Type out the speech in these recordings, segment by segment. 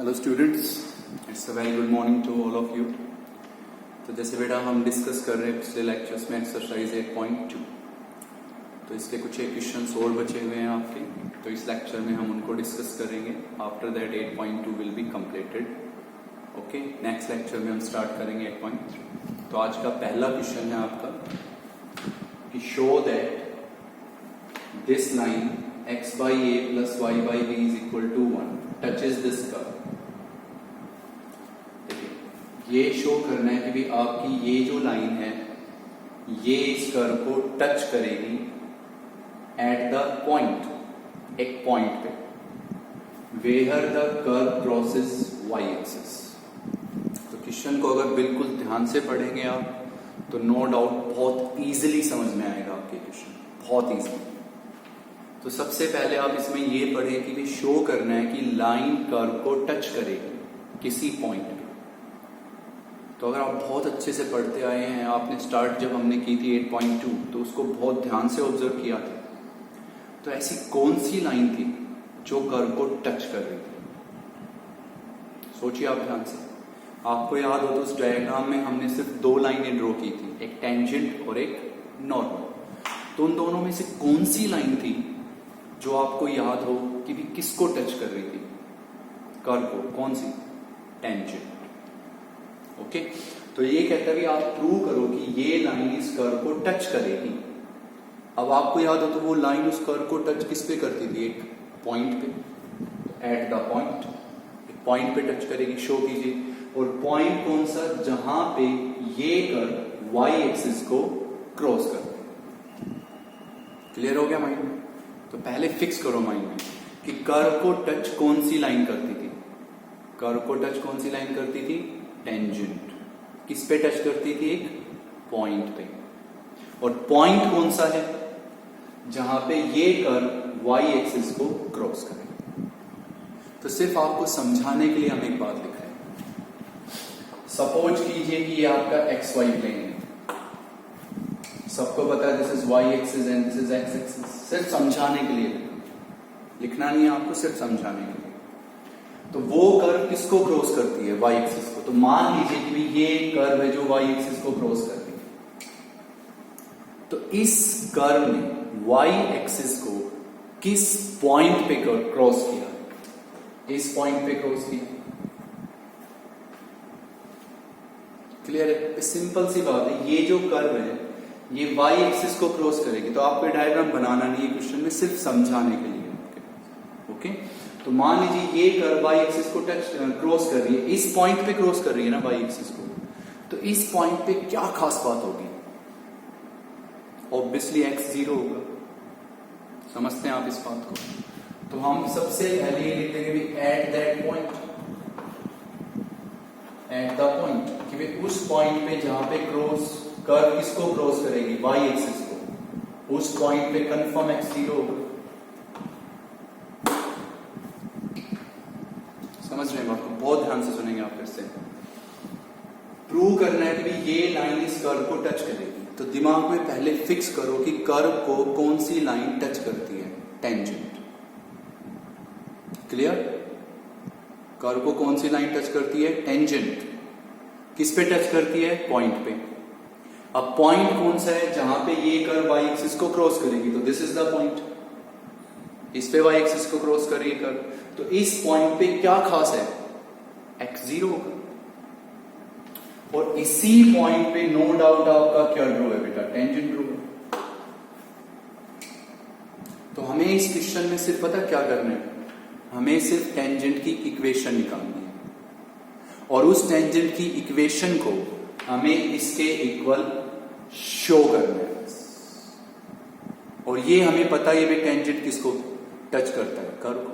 Hello students, it's a very good morning to all of you. तो जैसे बेटा हम डिस्कस कर रहे हैं पिछले लेक्चर्स में एक्सरसाइज 8.2, तो इसके कुछ एक क्वेश्चंस और बचे हुए हैं आपके, तो इस लेक्चर में हम उनको डिस्कस करेंगे। After that 8.2 will be completed. Okay, next lecture में हम स्टार्ट करेंगे 8.3। तो आज का पहला क्वेश्चन है आपका कि show that this line x by a plus y by b is equal to 1 touches this curve। ये शो करना है कि भी आपकी ये जो लाइन है ये इस कर्व को टच करेगी एट द पॉइंट, एक पॉइंट पे, where the curve crosses y axis. तो क्वेश्चन को अगर बिल्कुल ध्यान से पढ़ेंगे आप तो नो डाउट बहुत इजीली समझ में आएगा आपके क्वेश्चन, बहुत इजीली। तो सबसे पहले आप इसमें ये पढ़ें कि भी शो करना है कि लाइन कर्व को टच करेगी किसी पॉइंट पे। तो अगर आप बहुत अच्छे से पढ़ते आए हैं, आपने स्टार्ट जब हमने की थी 8.2 तो उसको बहुत ध्यान से ऑब्जर्व किया था, तो ऐसी कौन सी लाइन थी जो कर्व को टच कर रही थी? सोचिए आप ध्यान से। आपको याद हो तो उस डायग्राम में हमने सिर्फ दो लाइनें ड्रॉ की थी, एक टेंजेंट और एक नॉर्मल। तो उन दोनों में से कौन सी लाइन थी जो आपको याद हो कि भी किसको टच कर रही थी? कर्व को। कौन सी? टेंजेंट। ओके, तो ये कहता है भी आप प्रूव करो कि ये लाइन इस कर्व को टच करेगी। अब आपको याद हो तो वो लाइन उस कर्व को टच किस पे करती थी? एक पॉइंट पे, एट द पॉइंट, एक पॉइंट पे टच करेगी। शो कीजिए। और पॉइंट कौन सा? जहां पे ये कर्व y एक्सिस को क्रॉस करते हैं। क्लियर हो गया माइंड में? तो पहले फिक्स करो माइंड में कि कर्व को टच कौन सी लाइन करती थी? कर्व को टच कौन सी लाइन करती थी? टेंजेंट। किस पे टच करती थी? एक पॉइंट पे। और पॉइंट कौन सा है? जहां पे ये कर्व y एक्सिस को क्रॉस करे। तो सिर्फ आपको समझाने के लिए हम एक बात लिख रहे हैं। सपोज कीजिए कि ये आपका XY प्लेन है, सबको पता है this is y axis and this is x axis. सिर्फ समझाने के लिए लिखना नहीं है आपको, सिर्फ समझाने के लिए। तो वो कर्व किसको क्रॉस करती है? y एक्सिस को। तो मान लीजिए कि ये कर्व है जो y एक्सिस को क्रॉस करती है। तो इस कर्व ने y एक्सिस को किस पॉइंट पे क्रॉस किया? इस पॉइंट पे क्रॉस किया। क्लियर है? सिंपल सी बात है। ये जो कर्व है ये y एक्सिस को क्रॉस करेगी। तो आपको डायग्राम बनाना नहीं है क्वेश्चन में, सिर्फ समझाने के लिए। ओके, तो मान लीजिए ये कर्व y एक्सिस को टच क्रॉस कर रही है, इस पॉइंट पे क्रॉस कर रही है ना y एक्सिस को। तो इस पॉइंट पे क्या खास बात होगी? ऑब्वियसली x 0 होगा। समझते हैं आप इस बात को? तो हम सबसे पहले ये लिख देंगे at that point, eight the point, कि उस पॉइंट पे जहां पे क्रॉस कर्व किसको क्रॉस करेगी? y एक्सिस को। उस पॉइंट पे कंफर्म x 0 होगा। समझ रहे हैं बात को? बहुत ध्यान से सुनेंगे आप। फिर से प्रूव करना है कि ये लाइन इस कर्व को टच करेगी। तो दिमाग में पहले फिक्स करो कि कर्व को कौन सी लाइन टच करती है? टेंजेंट। क्लियर? कर्व को कौन सी लाइन टच करती है? टेंजेंट। किस पे टच करती है? पॉइंट पे। अब पॉइंट कौन सा है जहां पे ये कर्व y एक्सिस को क्रॉस करेगी? तो दिस इज द पॉइंट। इस पे y एक्सिस को क्रॉस कर रही है कर्व। तो इस पॉइंट पे क्या खास है? x 0 होगा। और इसी पॉइंट पे नो डाउट आपका क्या ड्रो है बेटा? टेंजेंट ड्रो है। तो हमें इस क्वेश्चन में सिर्फ पता क्या करना है? हमें सिर्फ टेंजेंट की इक्वेशन निकालनी है, और उस टेंजेंट की इक्वेशन को हमें इसके इक्वल शो करना है। और ये हमें पता है भी टेंजेंट किसको टच करता है? कर्व को।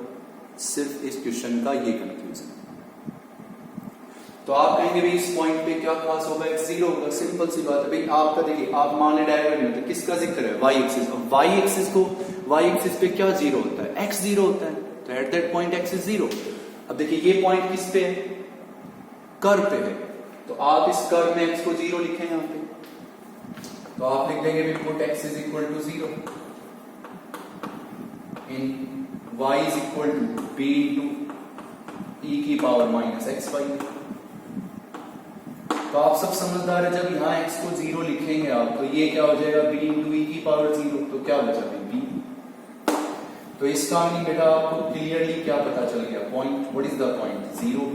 सिर्फ इस क्वेश्चन का ये कंफ्यूजन। तो आप कहेंगे भाई इस पॉइंट पे क्या खास होगा? x 0 होगा। सिंपल सी बात है भाई। आपका देखिए, आप मान ले डायग्राम में तो किसका जिक्र है? y axis. अब y एक्सिस को, y एक्सिस पे क्या 0 होता है? x 0 होता है। तो at that point x is 0। अब देखिए ये पॉइंट किस पे है? कर्व पे है। तो आप इस कर्व में x को 0 लिखें यहां पे। तो आप लिख देंगे put x is equal to 0 in y is equal to b into e की पावर माइनस एक्स वाई। तो आप सब समझदार है, जब यहाँ x को 0 लिखेंगे आप तो ये क्या हो जाएगा b इंटू ई की पावर 0, तो क्या बचा b। तो इसका मीनिंग बेटा आपको क्लियरली क्या पता चल गया, point, what is the point, 0 b।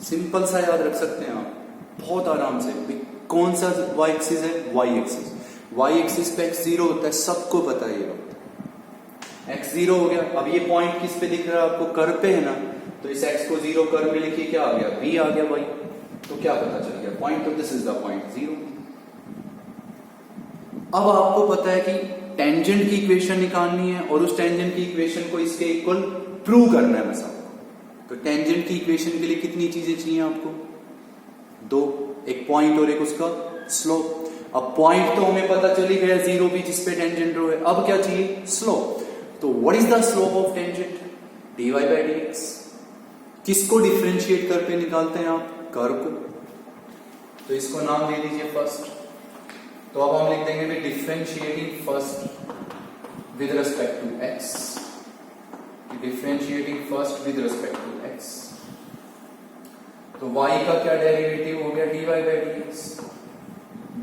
Simple सा याद रख सकते हैं आप बहुत आराम से। कौन सा y एक्सिस है, y एक्सिस। y एक्सिस पे x 0 होता है, सबको पता है ये। x 0 हो गया, अब ये पॉइंट किस पे दिख रहा है आपको, कर्व पे है ना, तो इस x को 0 कर्व में लिखिए, क्या आ गया b आ गया y। तो क्या पता चल गया, पॉइंट, तो दिस इज द पॉइंट 0। अब आपको पता है कि टेंजेंट की इक्वेशन निकालनी है और उस टेंजेंट की इक्वेशन को इसके इक्वल प्रूव करना है बस आपको। तो टेंजेंट की इक्वेशन के लिए कितनी चीजें चाहिए आपको, दो, एक पॉइंट और एक उसका स्लोप। अब पॉइंट तो हमें पता चल ही गया 0 भी जिस पे टेंजेंट रो है, अब क्या चाहिए, स्लोप। तो what is the slope of tangent, dy by dx। किसको डिफरेंशिएट करके निकालते हैं आप, कर्व को। तो इसको नाम दे दीजिए फर्स्ट। तो अब हम लिख देंगे भी differentiating first with respect to x, differentiating first with respect to x। तो y का क्या डेरिवेटिव हो गया, dy बाई dx।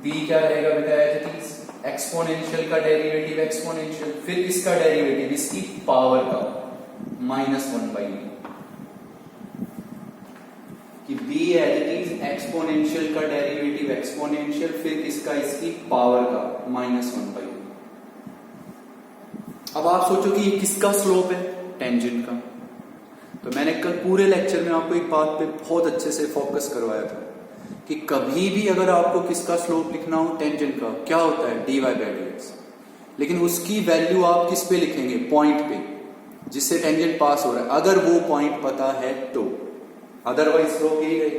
b क्या रहेगा बेटा, एज इट इज एक्सपोनेंशियल का डेरिवेटिव एक्सपोनेंशियल, फिर इसका डेरिवेटिव इसकी पावर का -1/b, कि b as it is exponential का डेरिवेटिव एक्सपोनेंशियल, फिर इसका इसकी पावर का -1/b। अब आप सोचो कि ये किसका स्लोप है, टेंजेंट का। तो मैंने कल पूरे लेक्चर में आपको एक बात पे बहुत अच्छे से फोकस करवाया था कि कभी भी अगर आपको किसका स्लोप लिखना हो, टेंजेंट का, क्या होता है, dy बाई dx। लेकिन उसकी वैल्यू आप किस पे लिखेंगे, पॉइंट पे जिससे टेंजेंट पास हो रहा है, अगर वो पॉइंट पता है तो, अदरवाइज स्लोप यही गई।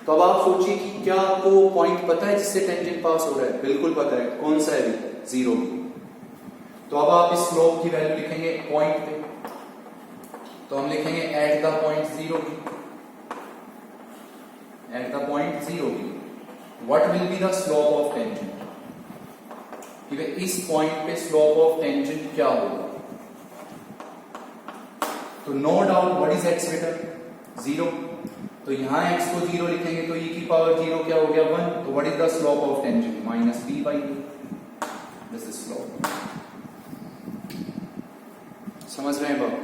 तो अब आप सोचिए कि क्या आपको पॉइंट पता है जिससे टेंजेंट पास हो रहा है, बिल्कुल पता है, कौन सा है, 0। तो अब आप इस स्लोप की वैल्यू लिखेंगे पॉइंट पे, तो हम लिखेंगे eight the point 0, eight the point 0 what will be the slope of tangent, कि इस पॉइंट पे स्लोप ऑफ टेंजेंट क्या होगा। तो no doubt what is x बेटा, 0। तो यहां x को 0 लिखेंगे तो e की पावर 0 क्या हो गया, 1। तो what is the slope of tangent, -b by a, this is slope. समझ रहे हैं बात,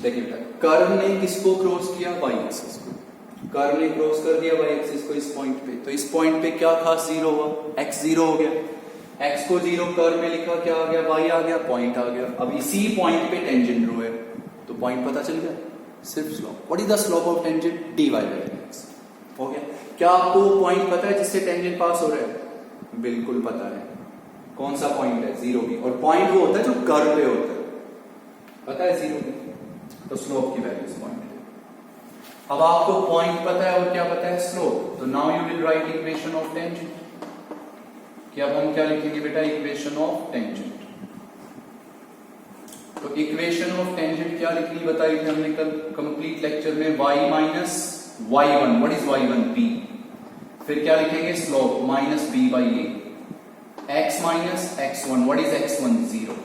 देखिए बेटा, कर्व ने किसको क्रॉस किया, y एक्सिस को। कर्व ने क्रॉस कर दिया y एक्सिस को इस पॉइंट पे, तो इस पॉइंट पे क्या खास 0 हुआ, x 0 हो गया। x को 0 कर्व में लिखा, क्या आ गया, y आ गया, पॉइंट आ गया। अब इसी पॉइंट पे टेंजेंट रो है, तो पॉइंट पता चल गया, सिर्फ slope. What is the slope of tangent, dy by dx हो गया। क्या आपको पॉइंट पता है जिससे टेंजेंट पास हो रहा है, बिल्कुल पता है, कौन सा पॉइंट है, 0 भी। और पॉइंट वो होता है जो कर्व पे होता है, पता है 0 भी। तो स्लोप की वैल्यू इस पॉइंट है। अब आपको पॉइंट पता है और क्या पता है, स्लोप। तो now you will write equation of tangent, कि अब हम क्या लिखेंगे बेटा, इक्वेशन ऑफ टेंजेंट। तो इक्वेशन ऑफ टेंजेंट क्या लिखनी बताई थी हमने कल कंप्लीट लेक्चर में, y minus y1, what is y1, b। फिर क्या लिखेंगे, slope -b by a, x minus x1, what is x1, 0।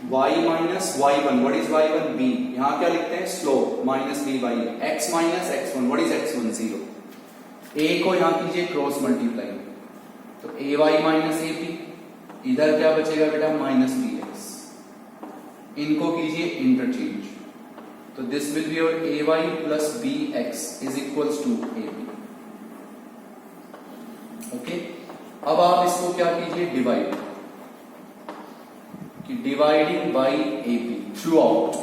y minus y1, what is y1, b। यहां क्या लिखते हैं, slope -b by a, x minus x1, what is x1, 0। a को यहां कीजिए क्रॉस मल्टीप्लाई, तो ay माइनस ab, इधर क्या बचेगा बेटा, -bx। इनको कीजिए इंटरचेंज, तो this will be your ay plus bx is equals to ab। Okay, अब आप इसको क्या कीजिए, डिवाइड, कि dividing by ab throughout,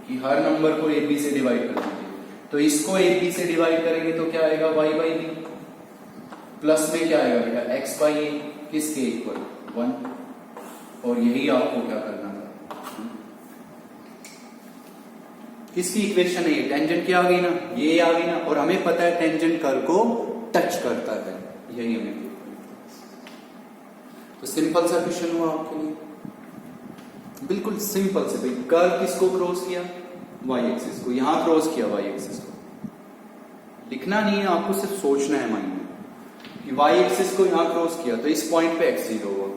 कि हर नंबर को ab से डिवाइड कर दीजिए। तो इसको ab से डिवाइड करेंगे तो क्या आएगा, y बाई b, प्लस में क्या आएगा बेटा, x बाई a, किसके इक्वल, 1। और यही आपको क्या करना था, किसकी इक्वेशन है ये, टेंजेंट की आ गई ना, ये आ गई ना, और हमें पता है टेंजेंट कर्व को टच करता है, यही हमें। तो सिंपल सा क्वेश्चन हुआ आपके लिए, बिल्कुल सिंपल से। भाई कर्व किसको क्रॉस किया, y एक्सिस को, यहां क्रॉस किया y एक्सिस को। लिखना नहीं है आपको, सिर्फ सोचना है माइंड में कि y एक्सिस को यहां क्रॉस किया, तो इस पॉइंट पे x 0 हुआ,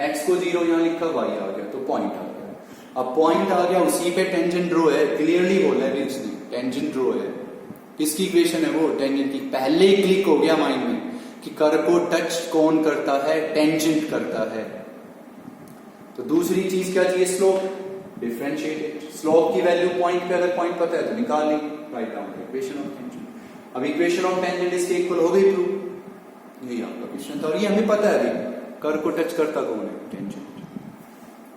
x को 0 यहां लिखा, y आ गया तो पॉइंट आ गया। अब पॉइंट आ गया, उसी पे टेंजेंट ड्रॉ है, क्लियरली बोला है उसने टेंजेंट ड्रॉ है। किसकी इक्वेशन है वो? टेंजेंट की। पहले ही क्लिक हो गया माइंड में कि कर्व को टच कौन करता है? टेंजेंट करता है। तो दूसरी चीज क्या चाहिए? स्लोप, डिफरेंशिएट स्लोप की वैल्यू पॉइंट पे, अगर पॉइंट पता है तो निकाल ली, right down equation of tangent. अब इक्वेशन ऑफ टेंजेंट इसके इक्वल हो गई प्रूव, यही आपका क्वेश्चन था और ये हमें पता है अभी कर्व को टच करता कौन है? टेंजेंट।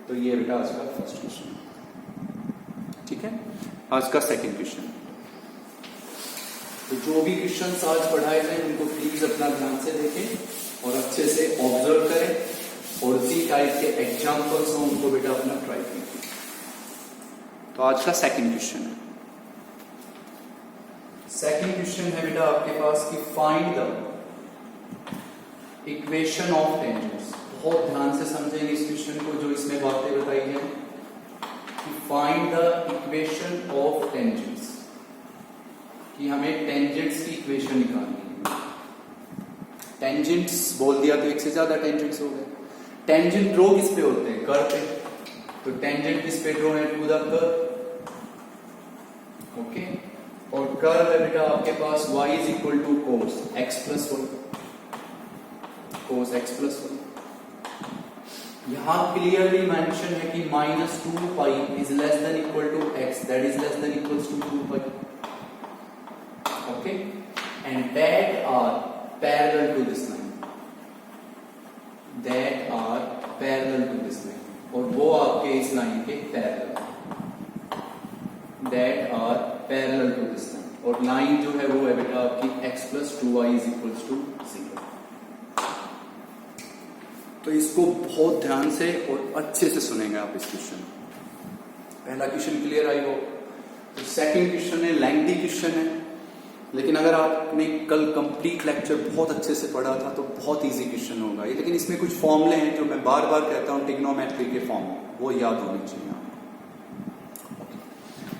तो ये बेटा आज का फर्स्ट क्वेश्चन। ठीक है, आज का सेकंड क्वेश्चन। तो जो भी क्वेश्चंस आज पढ़ाए थे उनको प्लीज अपना ध्यान से देखें और अच्छे से ऑब्जर्व करें और जी टाइप के एग्जांपल्स हो उनको बेटा अपना ट्राई कीजिए। तो आज का सेकंड क्वेश्चन है, सेकंड क्वेश्चन है बेटा आपके पास कि find the equation of tangents. बहुत ध्यान से समझेंगे इस क्वेश्चन को, जो इसमें बातें बताई हैं कि find the equation of tangents, कि हमें टेंजेंट्स की इक्वेशन निकालनी है। टेंजेंट्स बोल दिया तो एक से ज्यादा टेंजेंट्स हो गए। टेंजेंट ड्रॉ किस पे होते हैं? कर्व पे। तो टेंजेंट किस पे ड्रॉ है? To the curve. ओके, और कर्व है बेटा आपके पास y is equal to cos x plus 1, cos x plus 1। यहां क्लियरली मेंशन है कि -2 pi is less than equal to x, that is less than equals to 2 pi. Okay, and that are parallel to this line, that are parallel to this line, और वो आपके इस line के parallel, that are parallel to this line, और line जो है वो है बेटा आपकी x plus 2y is equals to 0। तो इसको बहुत ध्यान से और अच्छे से सुनेंगे आप इस क्वेश्चन। पहला क्वेश्चन क्लियर आई हो। तो सेकंड क्वेश्चन है, लेंथी क्वेश्चन है, लेकिन अगर आपने कल कंप्लीट लेक्चर बहुत अच्छे से पढ़ा था तो बहुत इजी क्वेश्चन होगा ये। लेकिन इसमें कुछ फॉर्मूले हैं जो मैं बार बार कहता हूं, ट्रिग्नोमेट्री के फॉर्म, वो याद होने चाहिए आपको।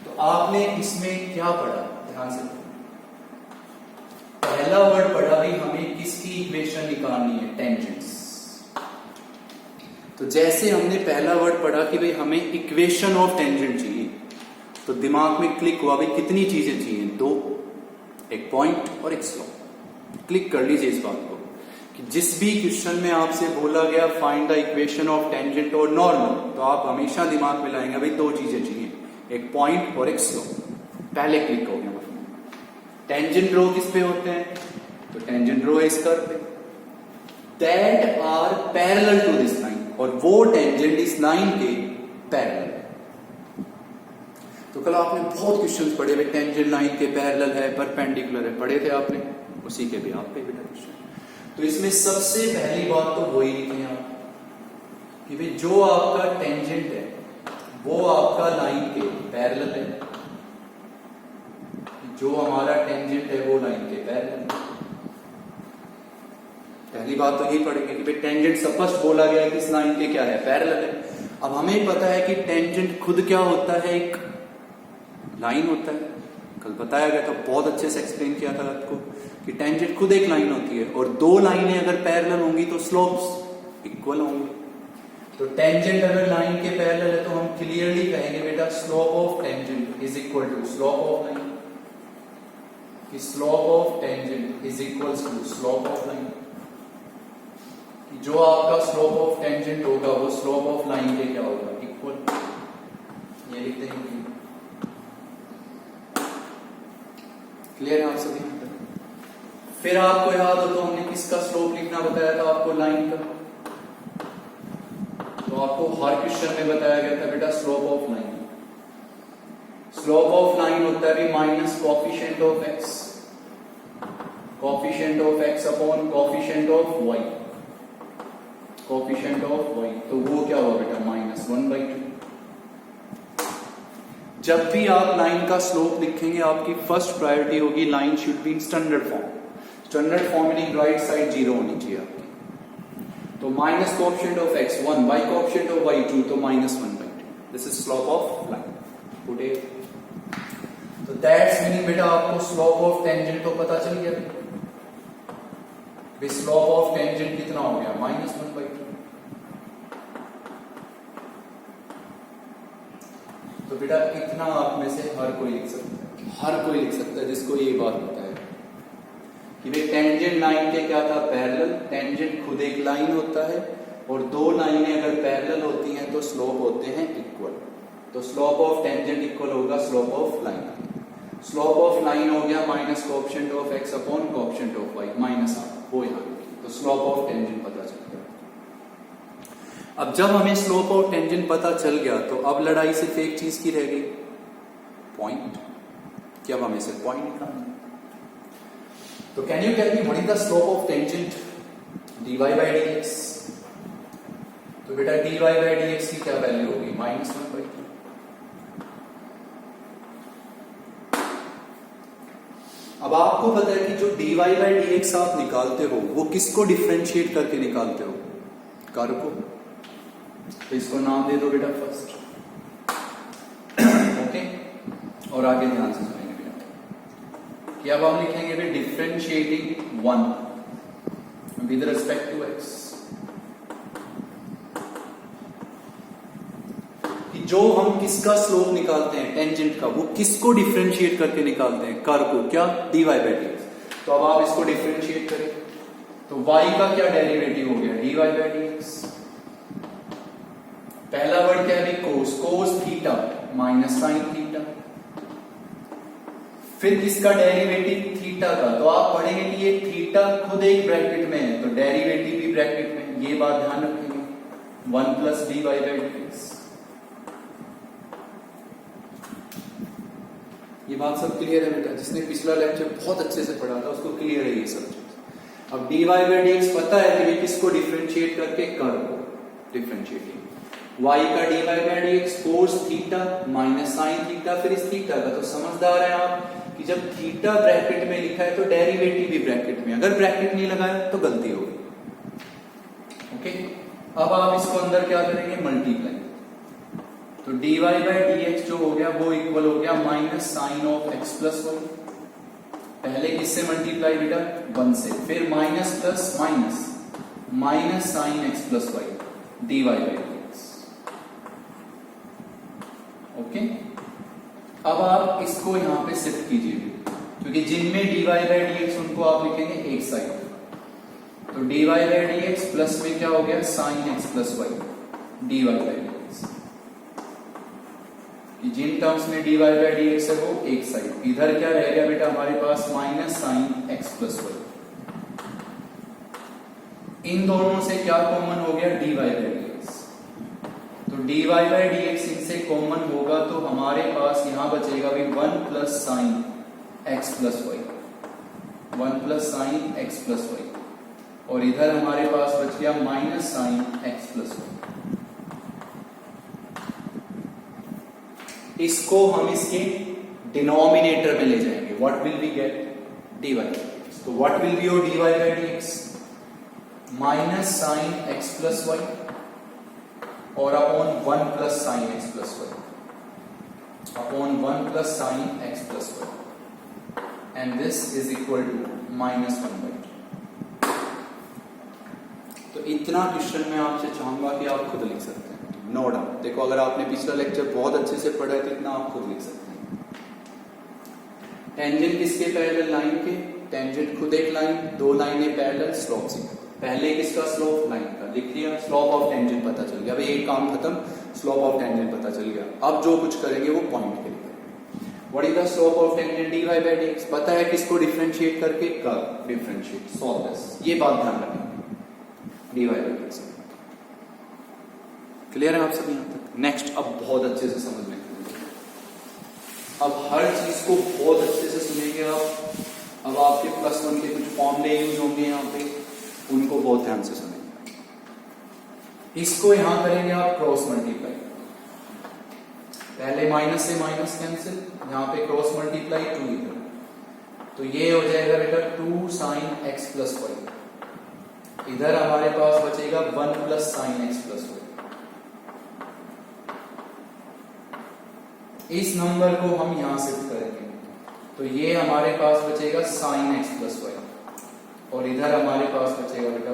तो आपने इसमें क्या पढ़ा? ध्यान से पहला वर्ड पढ़ा भी हमें किसकी इक्वेशन निकालनी है? टेंजेंट्स। तो जैसे हमने पहला वर्ड पढ़ा कि भाई हमें इक्वेशन ऑफ टेंजेंट चाहिए, तो दिमाग में क्लिक हुआ भाई कितनी चीजें चाहिए? दो, एक पॉइंट और एक स्लोप। क्लिक कर लीजिए इस बात को कि जिस भी क्वेश्चन में आपसे बोला गया find the equation of tangent और नॉर्मल, तो आप हमेशा दिमाग में लाएंगे भाई दो चीजें चाहिए, एक पॉइंट और एक स्लोप। पहले क्लिक हो गया। टेंजेंट रो किस पे होते हैं? तो टेंजेंट रो है इस कर्व पे, that are parallel to this line, और वो टेंजेंट इस लाइन के पैरेलल है। तो कल आपने बहुत क्वेश्चंस पढ़े हुए, टेंजेंट लाइन के पैरेलल है, परपेंडिकुलर है, पढ़े थे आपने, उसी के भी आप पे बेटा क्वेश्चन। तो इसमें सबसे पहली बात तो वही लिखी है आप कि भाई जो आपका टेंजेंट है वो आपका लाइन के पैरेलल है, जो हमारा टेंजेंट है वो लाइन के पैरेलल है। पहली बात तो यही पढ़ेंगे कि भाई टेंजेंट स्पष्ट बोला गया है कि इस लाइन के क्या है? पैरेलल है। अब हमें पता है कि टेंजेंट खुद क्या होता है? एक लाइन होता है। कल बताया गया था, बहुत अच्छे से एक्सप्लेन किया था आपको कि टेंजेंट खुद एक लाइन होती है, और दो लाइनें अगर पैरेलल होंगी तो स्लोप्स इक्वल होंगे। तो टेंजेंट अगर लाइन के पैरेलल है तो हम क्लियरली कहेंगे बेटा slope of tangent is equal to slope of line, कि slope of tangent is equal to slope of line. जो आपका स्लोप ऑफ टेंजेंट होगा वो स्लोप ऑफ लाइन के क्या होगा? इक्वल। ये लिखते हैं। क्लियर है आप सभी? फिर आपको याद हो तो हमने किसका स्लोप लिखना बताया था आपको? लाइन का। तो आपको हर क्वेश्चन में बताया गया था बेटा slope of line. Slope of line होता है minus coefficient of x, coefficient of x upon coefficient of y, coefficient of y. तो वो क्या हुआ बेटा? -1/2। जब भी आप लाइन का स्लोप लिखेंगे आपकी फर्स्ट प्रायोरिटी होगी line should be in standard form. Standard form meaning right side 0 होनी चाहिए आपकी। तो minus coefficient of x 1 by coefficient of y 2, तो -1/2। This is slope of line. Today तो दैट्स मीनिंग बेटा आपको स्लोप ऑफ टेंजेंट तो पता चल गया। स्लोप ऑफ टेंजेंट कितना हो गया? -1/2। तो बेटा इतना आप में से हर कोई लिख सकता है, हर कोई लिख सकता है जिसको ये बात पता है कि भाई टेंजेंट लाइन के क्या था, पैरेलल। टेंजेंट खुद एक लाइन होता है और दो लाइनें अगर पैरेलल होती हैं तो स्लोप होते हैं इक्वल। तो स्लोप ऑफ टेंजेंट इक्वल होगा slope of line. Slope of line हो गया minus coefficient of x upon coefficient of y minus half, वो यहाँ तो स्लोप ऑफ टेंजेंट पता चल गया। अब जब हमें स्लोप ऑफ टेंजेंट पता चल गया तो अब लड़ाई सिर्फ एक चीज की रह गई, पॉइंट, कि अब हमें सिर्फ पॉइंट निकालना है। तो can you tell me what is the slope of tangent dy by dx? तो बेटा dy by dx की क्या वैल्यू होगी, -1/2। अब आपको पता है कि जो dy by dx आप निकालते हो वो किसको डिफरेंशिएट करके निकालते हो, कर्व को। तो इसको नाम दे दो बेटा फर्स्ट, ओके। और आगे ध्यान से सुनेंगे बेटा कि अब हम लिखेंगे भी differentiating 1 with respect to x, कि जो हम किसका स्लोप निकालते हैं टेंजेंट का, वो किसको डिफरेंशिएट करके निकालते हैं, कर्व को, क्या, dy by dx। तो अब आप इसको डिफरेंशिएट करें तो y का क्या डेरिवेटिव हो गया, dy by dx। पहला वर्ड क्या है, cos, cos theta minus sine theta. फिर किसका डेरिवेटिव, थीटा का। तो आप पढ़ेंगे कि ये थीटा खुद एक ब्रैकेट में है तो डेरिवेटिव भी ब्रैकेट में, ये बात ध्यान रखेंगे, 1 प्लस dy by dx। ये बात सब क्लियर है बेटा, जिसने पिछला लेक्चर बहुत अच्छे से पढ़ा था उसको क्लियर है ये सब चीज। अब dy by dx पता है कि किसको डिफरेंशिएट करके, कर्व को डिफरेंशिएटिंग। y का dy by dx cos theta minus sine theta, फिर इस थीटा का। तो समझदार है आप कि जब थीटा ब्रैकेट में लिखा है तो डेरिवेटिव भी ब्रैकेट में, अगर ब्रैकेट नहीं लगाया तो गलती होगी, ओके। अब आप इसको अंदर क्या करेंगे, मल्टीप्लाई। तो dy by dx जो हो गया वो इक्वल हो गया minus sine of x plus y. पहले किससे मल्टीप्लाई बेटा, 1 से, फिर minus plus minus, minus sine x plus y dy by dx, okay. अब आप इसको यहां पे शिफ्ट कीजिए क्योंकि जिनमें dy by dx उनको आप लिखेंगे एक साइड। तो dy by dx प्लस में क्या हो गया, sine x plus y dy by dx। जिन टर्म्स में dy by dx है वो एक साइड। इधर क्या रह गया बेटा हमारे पास, minus sine x plus Y. इन दोनों से क्या कॉमन हो गया, dy by dx। तो dy by dx इनसे कॉमन होगा तो हमारे पास यहां बचेगा भी 1 plus sine x plus Y, 1 plus sine x plus Y. और इधर हमारे पास बच गया minus sine x plus Y. इसको हम इसके डिनोमिनेटर में ले जाएंगे, what will we get, dy by dx। तो what will be your dy by dx, minus sine x plus Y और upon 1 plus sine x plus Y, upon 1 plus sine x plus y, and this is equal to -1/2। तो इतना question मैं आपसे चाहूंगा कि आप खुद लिख सकते हैं, नो डाउट। देखो अगर आपने पिछला लेक्चर बहुत अच्छे से पढ़ा है तो इतना आप खुद लिख सकते हैं। टेंजेंट किसके पैरेलल, लाइन के। टेंजेंट खुद एक लाइन, दो लाइनें पैरेलल, स्लोप से। पहले किसका स्लोप, लाइन का, लिख लिया। स्लोप ऑफ टेंजेंट पता चल गया, भाई एक काम खत्म, स्लोप ऑफ टेंजेंट पता चल गया। अब जो कुछ करेंगे वो पॉइंट के लिए। What is the slope of tangent, dy by dx। पता है किसको डिफरेंशिएट करके, कर्व डिफरेंशिएट, सॉल्व दिस। ये बात ध्यान रखेंगे, dy by dx। क्लियर है आप सब यहां तक। नेक्स्ट अब बहुत अच्छे से समझने के लिए, अब हर चीज को बहुत अच्छे से सुनेंगे आप। अब आपके +1 के कुछ फॉर्मूले यूज होंगे यहाँ पे, उनको बहुत ध्यान से सुनेंगे। इसको यहां करेंगे आप क्रॉस मल्टीप्लाई। पहले माइनस से माइनस कैंसिल, यहां पे क्रॉस मल्टीप्लाई 2 इधर, तो ये हो जाएगा बेटा 2 साइन x प्लस वाई। इधर हमारे पास बचेगा 1 plus sine x plus y. इस नंबर को हम यहां शिफ्ट करेंगे तो ये हमारे पास बचेगा साइन x प्लस वाई, और इधर हमारे पास बचेगा बेटा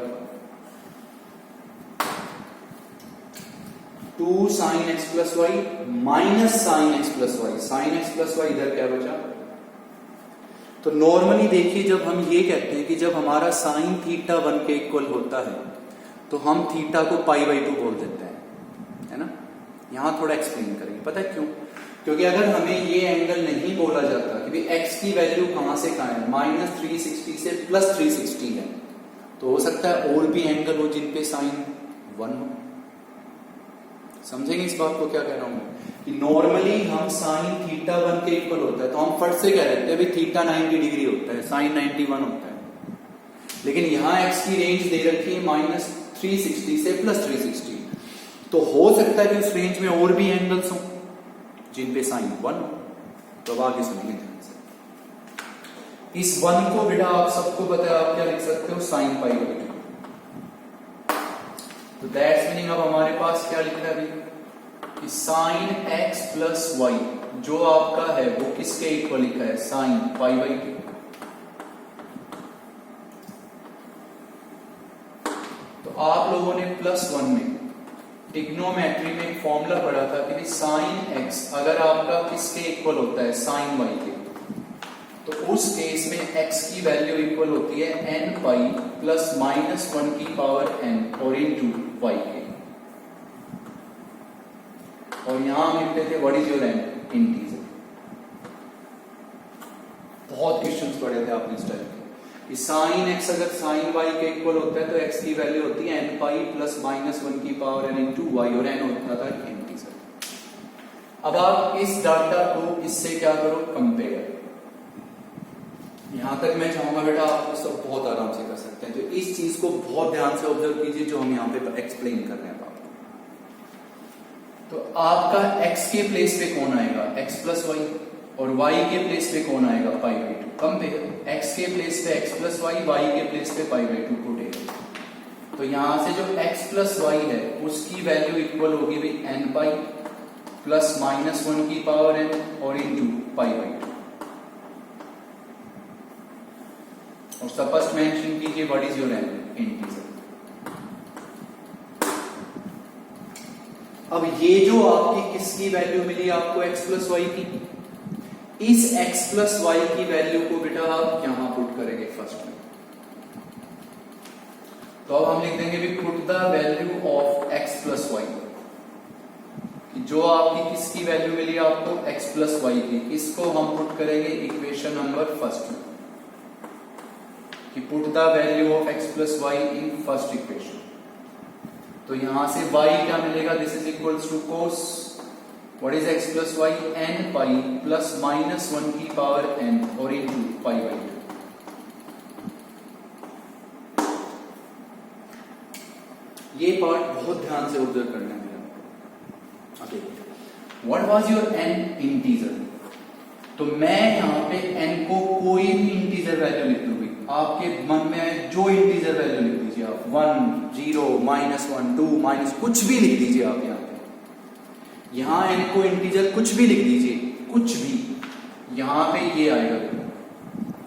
2 sin x plus y minus sine x plus y, sine x plus y इधर क्या बचा। तो नॉर्मली देखिए जब हम ये कहते हैं कि जब हमारा साइन थीटा 1 के इक्वल होता है तो हम थीटा को पाई बाई 2 बोल देते हैं, है ना। यहां थोड़ा एक्सप्लेन करेंगे, पता है क्यों? क्योंकि अगर हमें ये एंगल नहीं बोला जाता कि भाई x की वैल्यू कहां से कहां है, माइनस 360 से प्लस 360 है, तो हो सकता है और भी एंगल हो जिन पे साइन 1 हो। समझेंगे इस बात को क्या कह रहा हूं मैं, कि नॉर्मली हम साइन थीटा 1 के इक्वल होता है तो हम फट से कह देते हैं भाई थीटा 90 डिग्री होता है, साइन 91 होता है। लेकिन यहां x की रेंज दे रखी है माइनस 360 से प्लस 360, तो हो सकता है कि उस रेंज में और भी एंगल्स हों जिन पे साइन 1 हो। तो अब आगे सुनिए ध्यान से। इस 1 को बेटा आप सबको पता है, आप क्या लिख सकते हो, साइन पाई बाई 2। तो दैट्स मीनिंग अब हमारे पास क्या लिखा है अभी कि साइन x प्लस वाई जो आपका है वो किसके इक्वल लिखा है, साइन पाई बाई 2। तो आप लोगों ने प्लस 1 में ट्रिग्नोमेट्री में एक फॉर्मूला पढ़ा था कि साइन x अगर आपका किसके इक्वल होता है, साइन y के, तो उस केस में x की वैल्यू इक्वल होती है n पाई प्लस माइनस 1 की पावर n और इनटू y के। और यहां हम लिखते थे what is your n, integer. बहुत क्वेश्चंस पढ़े थे आपने इस टाइप के कि साइन x अगर साइन y के इक्वल होता है तो x की वैल्यू होती है n पाई प्लस माइनस 1 की पावर n इंटू y, और n होता था इंटीजर। अब आप इस डाटा को इससे क्या करो, कंपेयर। यहां तक मैं चाहूंगा बेटा आप सब बहुत आराम से कर सकते हैं, तो इस चीज को बहुत ध्यान से ऑब्जर्व कीजिए जो हम यहां पे एक्सप्लेन कर रहे हैं आपको। तो आपका x के प्लेस पे कौन आएगा, x प्लस वाई, और y के प्लेस पे कौन आएगा, पाई बाई 2। कंपेयर, x के प्लेस पे x प्लस वाई, y के प्लेस पे पाई बाई 2 पुट। तो यहां से जो x प्लस वाई है उसकी वैल्यू इक्वल होगी भाई n पाई प्लस माइनस 1 की पावर n और इंटू पाई बाई 2। और स्पष्ट मेंशन कीजिए what is your n, integer. अब ये जो आपकी किसकी वैल्यू मिली आपको, x प्लस वाई की, इस x प्लस वाई की वैल्यू को बेटा आप यहां पुट करेंगे फर्स्ट में। तो अब हम लिख देंगे भी put the value of x plus y, जो आपकी किसकी वैल्यू मिली आपको, x प्लस वाई की, इसको हम पुट करेंगे इक्वेशन नंबर फर्स्ट में, कि put the value of x plus Y in first equation. तो यहां से y क्या मिलेगा, this is equals to cos what is x plus y, n pi plus minus 1 की पावर n और इंटू पाई बाई 2। ये पार्ट बहुत ध्यान से ऑब्जर्व करना है मेरा। Okay, what was your n, integer. तो मैं यहां पे n को कोई भी इंटीजर वैल्यू लिख दूंगी, आपके मन में जो इंटीजर वैल्यू लिख दीजिए आप, 1 0 माइनस 1 2 माइनस कुछ भी लिख दीजिए आप यहां पे। यहां n को इंटीजर कुछ भी लिख दीजिए, कुछ भी। यहां पे ये आएगा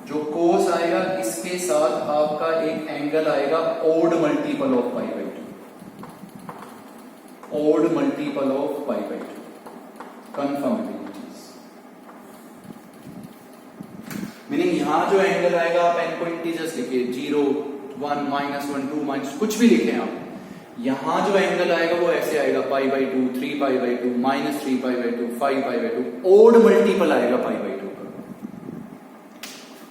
जो कोस आएगा, इसके साथ आपका एक एंगल आएगा odd multiple of pi by 2, odd multiple of pi by 2। Confirm है मीनिंग यहां जो एंगल आएगा आप n को इंटीजर्स लिखिए, 0 1 माइनस 1 2 माइनस कुछ भी लिखें आप। यहां जो एंगल आएगा वो ऐसे आएगा, pi by 2 3 pi by 2 minus 3 pi by 2 5 pi by 2, odd multiple आएगा पाई बाई 2 का।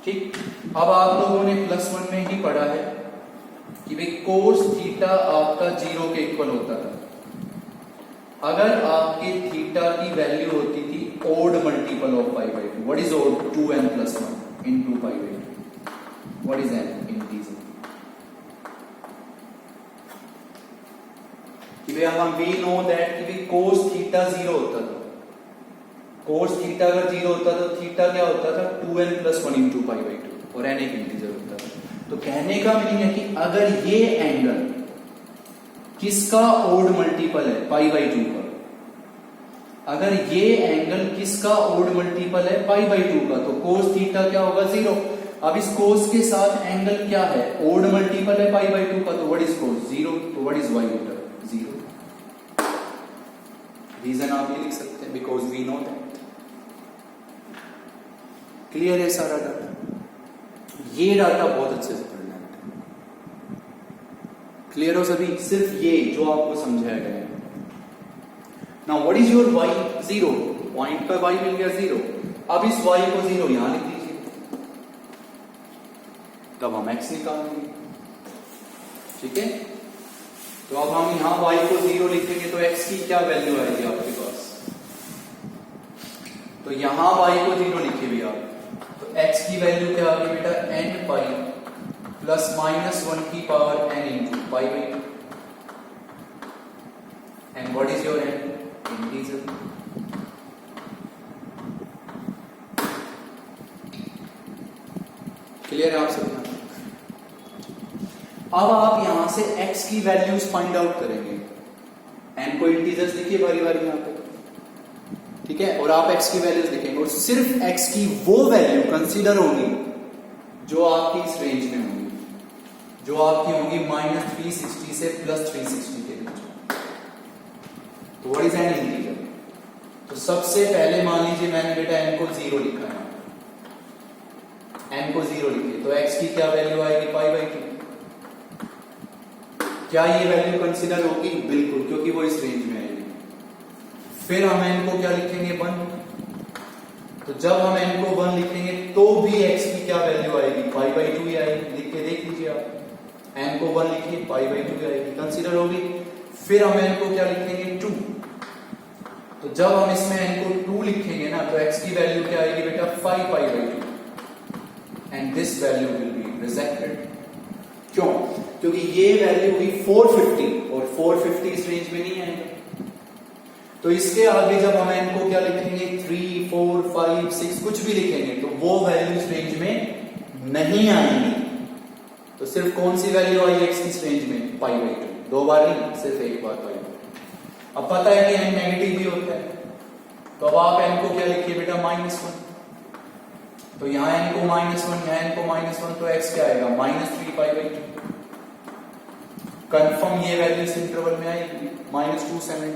ठीक, अब आप लोगों ने प्लस 1 में ही पढ़ा है कि भाई कोस थीटा आपका 0 के इक्वल होता था अगर आपके थीटा की वैल्यू होती थी odd multiple of pi by 2। What is odd, 2n plus 1 into pi by 2. What is n, integer. कि भाई हम वी नो दैट कि भाई cos थीटा 0 होता था, cos थीटा अगर 0 होता तो थीटा क्या होता था, 2n plus 1 into pi by 2, और n एक इंटीजर होता था। तो कहने का मीनिंग है कि अगर ये एंगल किसका ओड मल्टीपल है, पाई बाई 2 का, अगर ये एंगल किसका ओड मल्टीपल है, पाई बाई 2 का, तो कोस थीटा क्या होगा, 0। अब इस कोस के साथ एंगल क्या है, ओड मल्टीपल है पाई बाई 2 का, तो व्हाट इज कोस, 0। तो व्हाट इज वाई बेटा, 0। रीजन आप ये लिख सकते हैं, because we know that. Clear है सारा डाटा? ये डाटा बहुत अच्छे से पढ़ना है। क्लियर हो सभी? सिर्फ ये जो आपको समझाया गया है। Now what is your y? 0। Point पर y मिल गया 0। अब इस y को 0 यहां लिख दीजिए, तब हम x निकालेंगे। ठीक है, तो अब हम यहां y को 0 लिखेंगे तो x की क्या वैल्यू आएगी आपके पास? तो यहां y को 0 लिखे भी आप, तो x की वैल्यू क्या आ गई बेटा? n पाई प्लस -1 की power n into pi by 2। And what is your n? Integer. Clear है आप सब? अब आप यहां से x की वैल्यूज फाइंड आउट करेंगे। n को इंटीजर्स लिखिए बारी बारी यहां पे, ठीक है, और आप x की वैल्यूज लिखेंगे और सिर्फ x की वो वैल्यू कंसीडर होगी जो आपकी इस रेंज में होगी, जो आपकी होगी -360 से +360 के बीच। तो व्हाट इज एन इंटीजर? तो सबसे पहले मान लीजिए मैंने बेटा n को 0 लिखा है, n को 0 लिखिए, तो x की क्या वैल्यू आएगी? पाई बाई 2। क्या ये वैल्यू कंसीडर होगी? बिल्कुल, क्योंकि वो इस रेंज में आएगी। फिर हम n को क्या लिखेंगे? 1। तो जब हम n को 1 लिखेंगे तो भी x की क्या वैल्यू आएगी? पाई बाई 2 ही आएगी। लिख के देख लीजिए आप, n को 1 लिखिए, पाई बाई 2 आएगी, कंसीडर होगी। फिर हम n को क्या लिखेंगे? 2। तो जब हम इसमें n को 2 लिखेंगे ना, तो x की वैल्यू क्या आएगी बेटा? 5 pi by 2। And this value will be rejected. क्यों? क्योंकि ये वैल्यू हुई 450 और 450 इस रेंज में नहीं आएगा। तो इसके आगे जब हम n को क्या लिखेंगे? 3, 4, 5, 6 कुछ भी लिखेंगे तो वो वैल्यू इस रेंज में नहीं आएंगी। तो सिर्फ कौन सी वैल्यू आई x की इस रेंज में? पाई बाई 2। दो बार नहीं, सिर्फ एक बार पाई बाई 2। अब पता है कि n नेगेटिव भी होता है, तो अब आप n को क्या लिखिए बेटा? -1। तो यहां n को -1, यहां n को -1, तो x क्या आएगा? -3 पाई बाई 2। कंफर्म ये वैल्यू इस इंटरवल में आएगी, -270।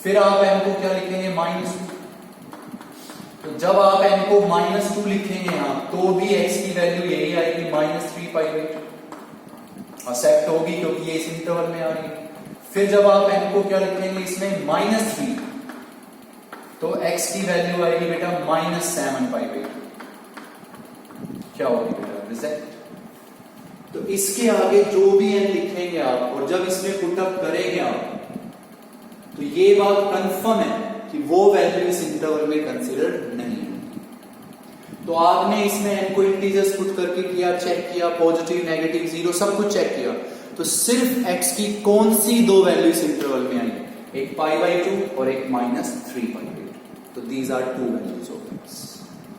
फिर आप n को क्या लिखेंगे? -2। तो जब आप n को -2 लिखेंगे यहां, तो भी x की वैल्यू यही आएगी, -3 पाई बाई 2। एक्सेप्ट होगी क्योंकि ये इस इंटरवल में आ रही है। फिर जब आप n को क्या लिखेंगे? इसमें -3, तो x की वैल्यू आएगी बेटा -7 पाई बाई 2। क्या होगी बेटा? रिजेक्ट। तो इसके आगे जो भी n लिखेंगे आप, और जब इसमें पुटअप करेंगे आप, तो ये बात कंफर्म है कि वो वैल्यू इस इंटरवल में कंसीडर नहीं है। तो आपने इसमें n को इंटीजर्स पुट करके किया, चेक किया, पॉजिटिव, नेगेटिव, 0 सब कुछ चेक किया, तो सिर्फ x की कौन सी दो वैल्यू इस इंटरवल में आई? एक पाई बाई 2 और एक -3 पाई बाई 2। तो these are two values of x।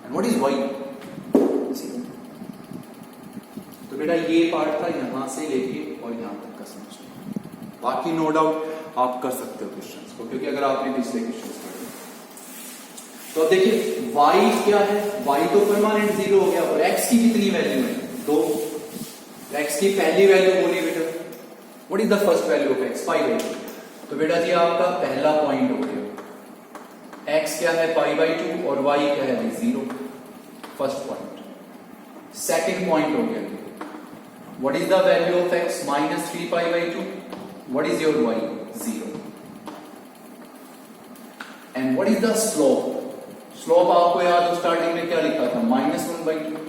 And what is y? तो बेटा ये पार्ट था यहां से लेके और यहां तक का समझना। बाकी नो डाउट आप कर सकते हो क्वेश्चंस को, क्योंकि अगर आपने पिछले क्वेश्चंस पढ़े। तो अब देखिए y क्या है? y तो परमानेंट 0 हो गया, और x की कितनी वैल्यू है? 2। x की पहली वैल्यू बोलिए बेटा, what is the first value of x? Pi by 2। तो बेटा जी आपका पहला पॉइंट हो गया, x क्या है? पाई बाई 2 और y क्या है? 0। First point. सेकंड पॉइंट हो गया, what is the value of x? -3 pi by 2. What is your y? 0. And what is the slope? Slope आपको याद हो स्टार्टिंग में क्या लिखा था? -1 by 2.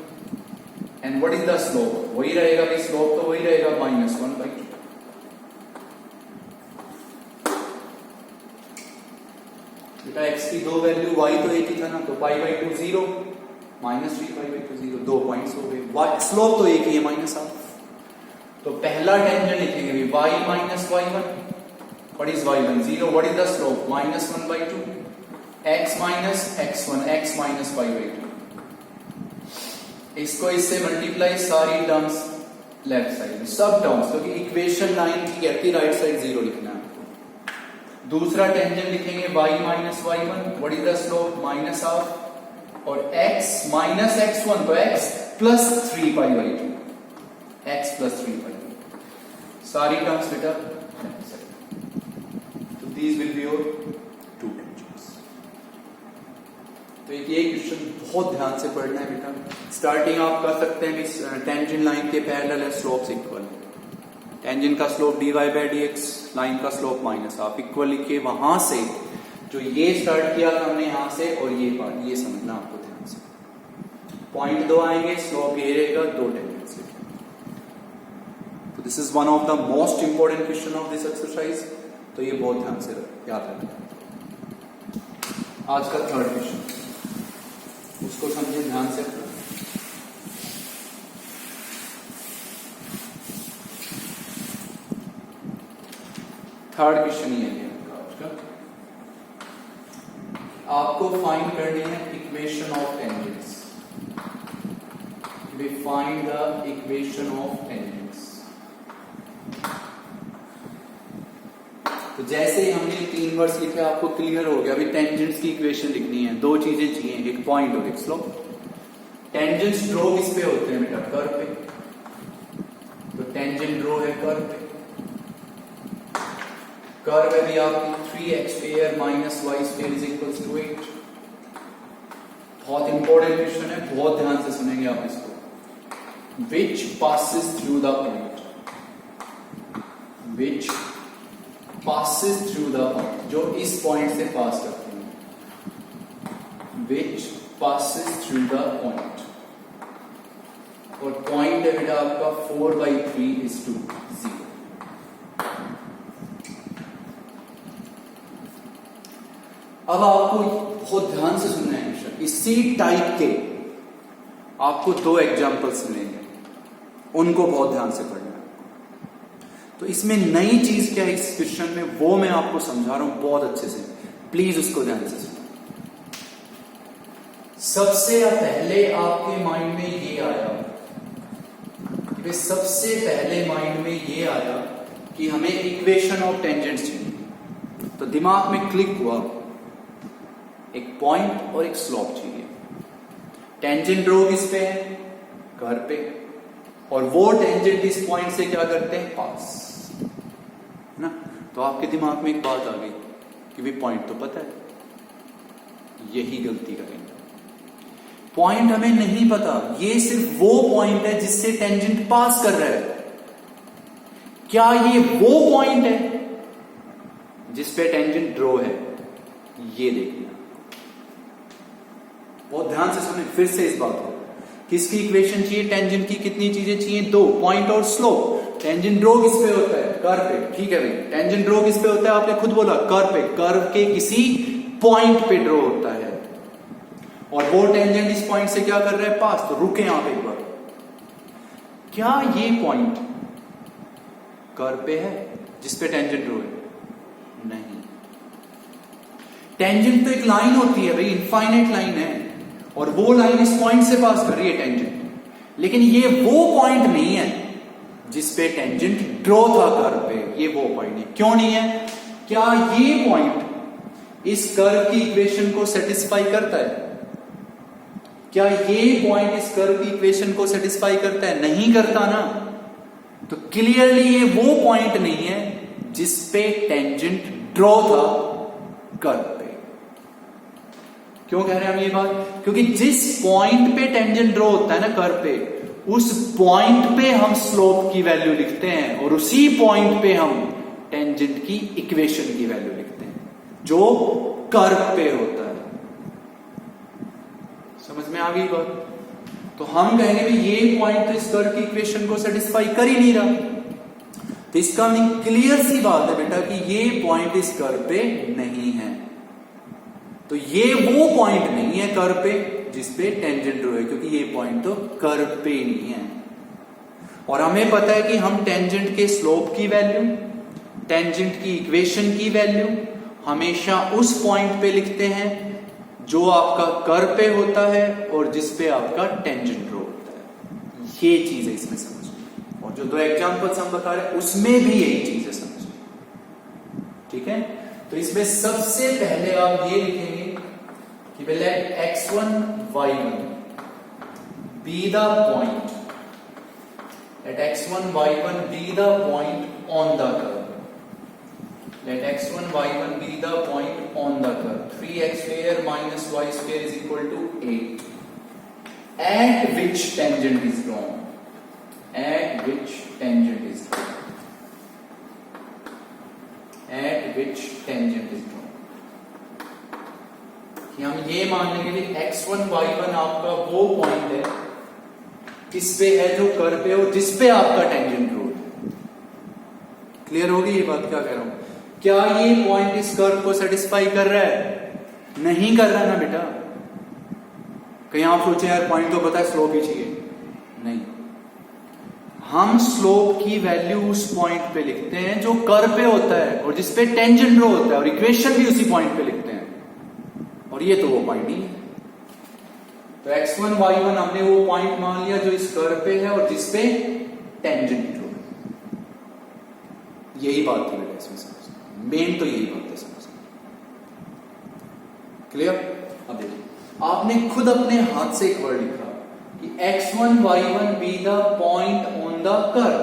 And what is the slope? वही रहेगा भाई, slope तो वही रहेगा, -1 by 2. बेटा x की दो वैल्यू, y तो एक ही था ना, तो पाई बाई 2 0, -3 पाई बाई 2 0, 2 पॉइंट्स हो गए। स्लोप तो एक ही है, -1। तो पहला टेंजेंट लिखेंगे भी y minus y1। What is y1? 0। What is the slope? -1 by 2। x minus x1, x minus y by 2। इसको इससे मल्टीप्लाई, सारी टर्म्स लेफ्ट साइड में, सब टर्म्स, क्योंकि इक्वेशन 9 की कहती राइट साइड 0 लिखना है आपको। दूसरा टेंजेंट लिखेंगे y minus y1। What is the slope? -1/2। और x माइनस x1, तो x plus 3 pi by 2, x plus 3 पाई। सारी टर्म्स बेटा, तो दीज विल बी योर तो ये क्वेश्चन बहुत ध्यान से पढ़ना है बेटा। स्टार्टिंग आप कर सकते हैं इस टेंजेंट लाइन के पैरेलल है, स्लोप्स इक्वल। टेंजेंट का slope dy by dx, line का स्लोप माइनस, आप इक्वल लिखिए। वहां से जो ये स्टार्ट किया था हमने यहां से, और ये पार्ट ये समझना आपको ध्यान से। पॉइंट 2 आएंगे, स्लोप ये रहेगा, 2 टेंजेंट्स लिखेंगे। तो this is one of the most important question of this exercise, तो ये बहुत ध्यान से याद रखना। आज का थर्ड क्वेश्चन, उसको समझिए ध्यान से। थर्ड क्वेश्चन ये है आज का। आपको फाइंड करनी है equation of tangents. We find the equation of tangents. तो जैसे ही हमने 3 वर्ड्स लिखे आपको क्लियर हो गया। अभी टेंजेंट्स की इक्वेशन लिखनी है। 2 चीजें चाहिए, एक पॉइंट और एक स्लोप। टेंजेंट्स ड्रॉ किस पे होते हैं बेटा? कर्व पे। तो टेंजेंट ड्रॉ है कर्व पे। कर्व है भी आपकी 3x square minus y square is equals to 8। बहुत इंपॉर्टेंट क्वेश्चन है, बहुत ध्यान से सुनेंगे आप इसको। Which passes through the point, which passes through the point, जो इस पॉइंट से पास करते हैं, which passes through the point। और पॉइंट है बेटा आपका 4/3:0। अब आपको बहुत ध्यान से सुनना है क्वेश्चन। इसी टाइप के आपको 2 एग्जांपल्स मिलेंगे, उनको बहुत ध्यान से पढ़ना है। तो इसमें नई चीज क्या है इस क्वेश्चन में, वो मैं आपको समझा रहा हूं बहुत अच्छे से, प्लीज उसको ध्यान से सुनो। सबसे पहले आपके माइंड में ये आया, सबसे पहले माइंड में ये आया कि हमें इक्वेशन ऑफ टेंजेंट्स चाहिए। तो दिमाग में क्लिक हुआ एक पॉइंट और एक स्लोप चाहिए। टेंजेंट ड्रॉ किस पे है? कर्व पे। और वो टेंजेंट इस पॉइंट से क्या करते हैं? पास ना। तो आपके दिमाग में एक बात आ गई कि भी पॉइंट तो पता है, यही गलती करेंगे। पॉइंट हमें नहीं पता, ये सिर्फ वो पॉइंट है जिससे टेंजेंट पास कर रहा है। क्या ये वो पॉइंट है जिस पे टेंजेंट ड्रॉ है? ये देखना, बहुत ध्यान से सुने फिर से इस बात को। किसकी इक्वेशन चाहिए? टेंजेंट की कितनी चीजें चाहिए? 2, पॉइंट और स्लोप। टेंजेंट ड्रॉ किस पे होता है? कर्व पे। ठीक है भाई, टेंजेंट ड्रॉ किस पे होता है? आपने खुद बोला कर्व पे। कर्व के किसी पॉइंट पे ड्रॉ होता है, और वो टेंजेंट इस पॉइंट से क्या कर रहा है? पास। तो रुके यहां पे एक बार, क्या ये पॉइंट कर्व पे है जिसपे टेंजेंट ड्रॉ है? नहीं। टेंजेंट तो एक लाइन होती है भाई, इनफाइनाइट लाइन है, और वो लाइन इस पॉइंट से पास कर रही है टेंजेंट। लेकिन ये वो पॉइंट नहीं है जिसपे टेंजेंट ड्रॉ था कर्व पे। ये वो पॉइंट नहीं। क्यों नहीं है? क्या ये पॉइंट इस कर्व की इक्वेशन को सेटिस्फाई करता है? क्या ये पॉइंट इस कर्व की इक्वेशन को सेटिस्फाई करता है? नहीं करता ना। तो क्लियरली ये वो पॉइंट नहीं है जिसपे टेंजेंट ड्रॉ था कर्व पे। क्यों कह रहे हैं हम ये बात? क्योंकि जिस पॉइंट पे टेंजेंट ड्रॉ होता है ना कर्व पे, उस पॉइंट पे हम स्लोप की वैल्यू लिखते हैं, और उसी पॉइंट पे हम टेंजेंट की इक्वेशन की वैल्यू लिखते हैं जो कर्व पे होता है। समझ में आ गई बात? तो हम कहेंगे भी ये पॉइंट तो इस कर्व की इक्वेशन को सेटिस्फाई कर ही नहीं रहा। तो इसका क्लियर सी बात है बेटा कि ये पॉइंट इस कर्व पे नहीं है। तो ये वो पॉइंट नहीं है कर्व पे जिसपे टेंजेंट ड्रॉ है, क्योंकि ये पॉइंट तो कर्व पे नहीं है। और हमें पता है कि हम टेंजेंट के स्लोप की वैल्यू, टेंजेंट की इक्वेशन की वैल्यू हमेशा उस पॉइंट पे लिखते हैं जो आपका कर्व पे होता है और जिस पे आपका टेंजेंट ड्रॉ होता है। ये चीज है इसमें समझनी। और जो 2 एग्जांपल्स हम बता रहे हैं उसमें भी यही चीज है समझनी। ठीक है? तो इसमें सबसे पहले आप ये लिखेंगे कि let x1 y1 be the point, let x1 y1 be the point on the curve, let x1 y1 be the point on the curve. 3x square minus y square is equal to 8. At which tangent is drawn? At which tangent is drawn? At which tangent is drawn? कि हम ये मान लेंगे कि x1 y1 आपका वो point है किस पे है जो कर्व पे और जिस पे आपका टेंजेंट ड्रॉ है. क्लियर होगी ये बात क्या कह रहा हूं? क्या ये पॉइंट इस कर्व को सेटिस्फाई कर रहा है? नहीं कर रहा ना बेटा. कहीं आप सोचे यार पॉइंट तो पता है स्लोप ही चाहिए. नहीं, हम स्लोप की वैल्यू उस पॉइंट पे लिखते हैं जो कर्व पे होता है और जिस पे टेंजेंट ड्रॉ होता है और इक्वेशन भी उसी पॉइंट पे लिखते हैं. और ये तो वो पॉइंट नहीं है. तो x1 y1 हमने वो पॉइंट मान लिया जो इस कर्व पे है और जिस पे टेंजेंट ड्रॉ है. यही बात थी बेटा इसमें समझ. मेन तो यही बात है समझ. क्लियर? अब देखिए आपने खुद अपने हाथ से एक वर्ड लिखा कि x1 y1 be the point on the curve.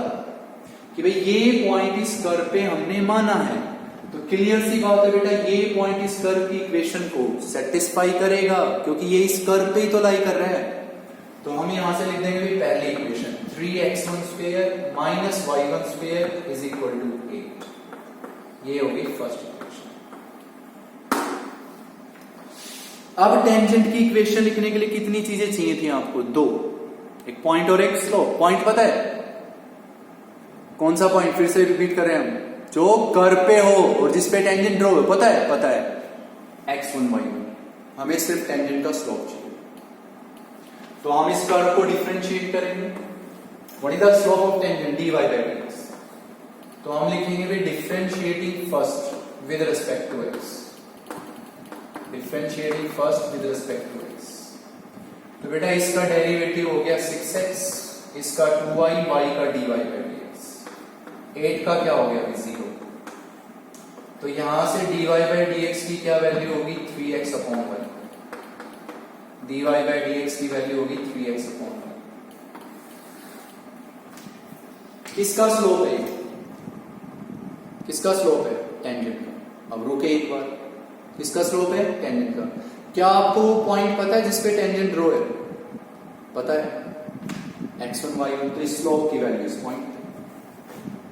कि भाई ये पॉइंट इस कर्व पे हमने माना है. तो क्लियर सी बात है बेटा ये पॉइंट इस कर्व की इक्वेशन को सेटिस्फाई करेगा क्योंकि ये इस कर्व पे ही तो लाई कर रहा है. तो हम यहां से लिख देंगे भाई पहली equation 3x1 square minus y1 square is equal to 8. ये होगी फर्स्ट इक्वेशन. अब टेंजेंट की इक्वेशन लिखने के लिए कितनी चीजें चाहिए थी आपको? दो. एक पॉइंट और एक स्लोप. पॉइंट पता है कौन सा पॉइंट? फिर से रिपीट कर रहे हैं हम. जो कर्व पे हो और जिस पे टेंजेंट ड्रॉ हो. पता है? पता है x1 y1. हमें सिर्फ टेंजेंट का स्लोप चाहिए. तो हम इस कर्व को डिफरेंशिएट करेंगे. What is the slope of tangent? dy by dx. तो हम लिखेंगे भी differentiating first with respect to x. Differentiating first with respect to x. तो बेटा इसका डेरिवेटिव हो गया 6x, इसका 2y, y का dy by dx. 8 का क्या हो गया? 0. तो यहां से dy by dx की क्या वैल्यू होगी? 3x upon y. dy by dx की वैल्यू होगी 3x अपॉन y. किसका स्लोप है? किसका स्लोप है? टेंजेंट का. अब रुके एक बार. किसका स्लोप है? टेंजेंट का. क्या आपको वो पॉइंट पता है जिसपे टेंजेंट ड्रॉ है? पता है x1 y1. तो इस स्लोप की वैल्यू इस पॉइंट.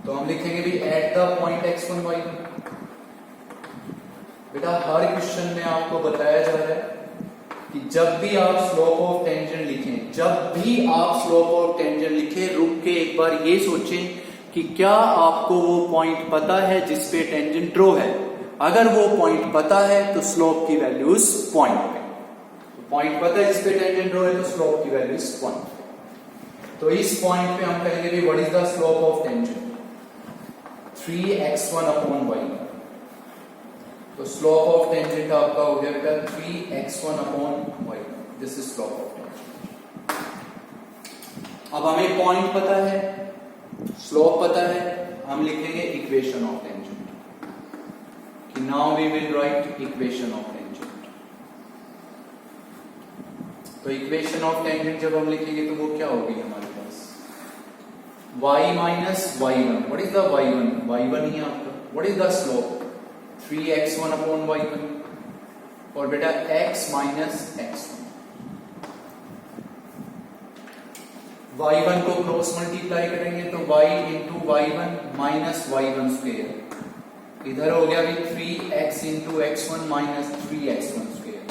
तो हम लिखेंगे भी eight the point x1 y1. बेटा हर क्वेश्चन में आपको बताया जा रहा है कि जब भी आप स्लोप ऑफ टेंजेंट लिखें, जब भी आप स्लोप ऑफ टेंजेंट लिखें, रुक के एक बार ये सोचें कि क्या आपको वो पॉइंट पता है जिस पे टेंजेंट ड्रॉ है. अगर वो पॉइंट पता है तो स्लोप की वैल्यू इस पॉइंट पे. तो पॉइंट पता है जिस पे टेंजेंट ड्रॉ है तो स्लोप की वैल्यू इस पॉइंट पे. तो इस पॉइंट पे हम कहेंगे भी what is the slope of tangent? 3x1 upon y. तो स्लोप ऑफ टेंजेंट आपका हो गया बेटा 3x1 upon y. This is slope of tangent. अब हमें पॉइंट पता है, स्लोप पता है, हम लिखेंगे इक्वेशन ऑफ टेंजेंट. कि now we will write equation of tangent. तो इक्वेशन ऑफ टेंजेंट जब हम लिखेंगे तो वो क्या होगी हमारे पास? y minus y1. What is the y1? y1 ही आपका. What is the slope? 3x1 upon y1. और बेटा x माइनस x1. y1 को क्रॉस मल्टीप्लाई करेंगे तो y into y1 minus y1 square. इधर हो गया भी 3x into x1 minus 3x1 square.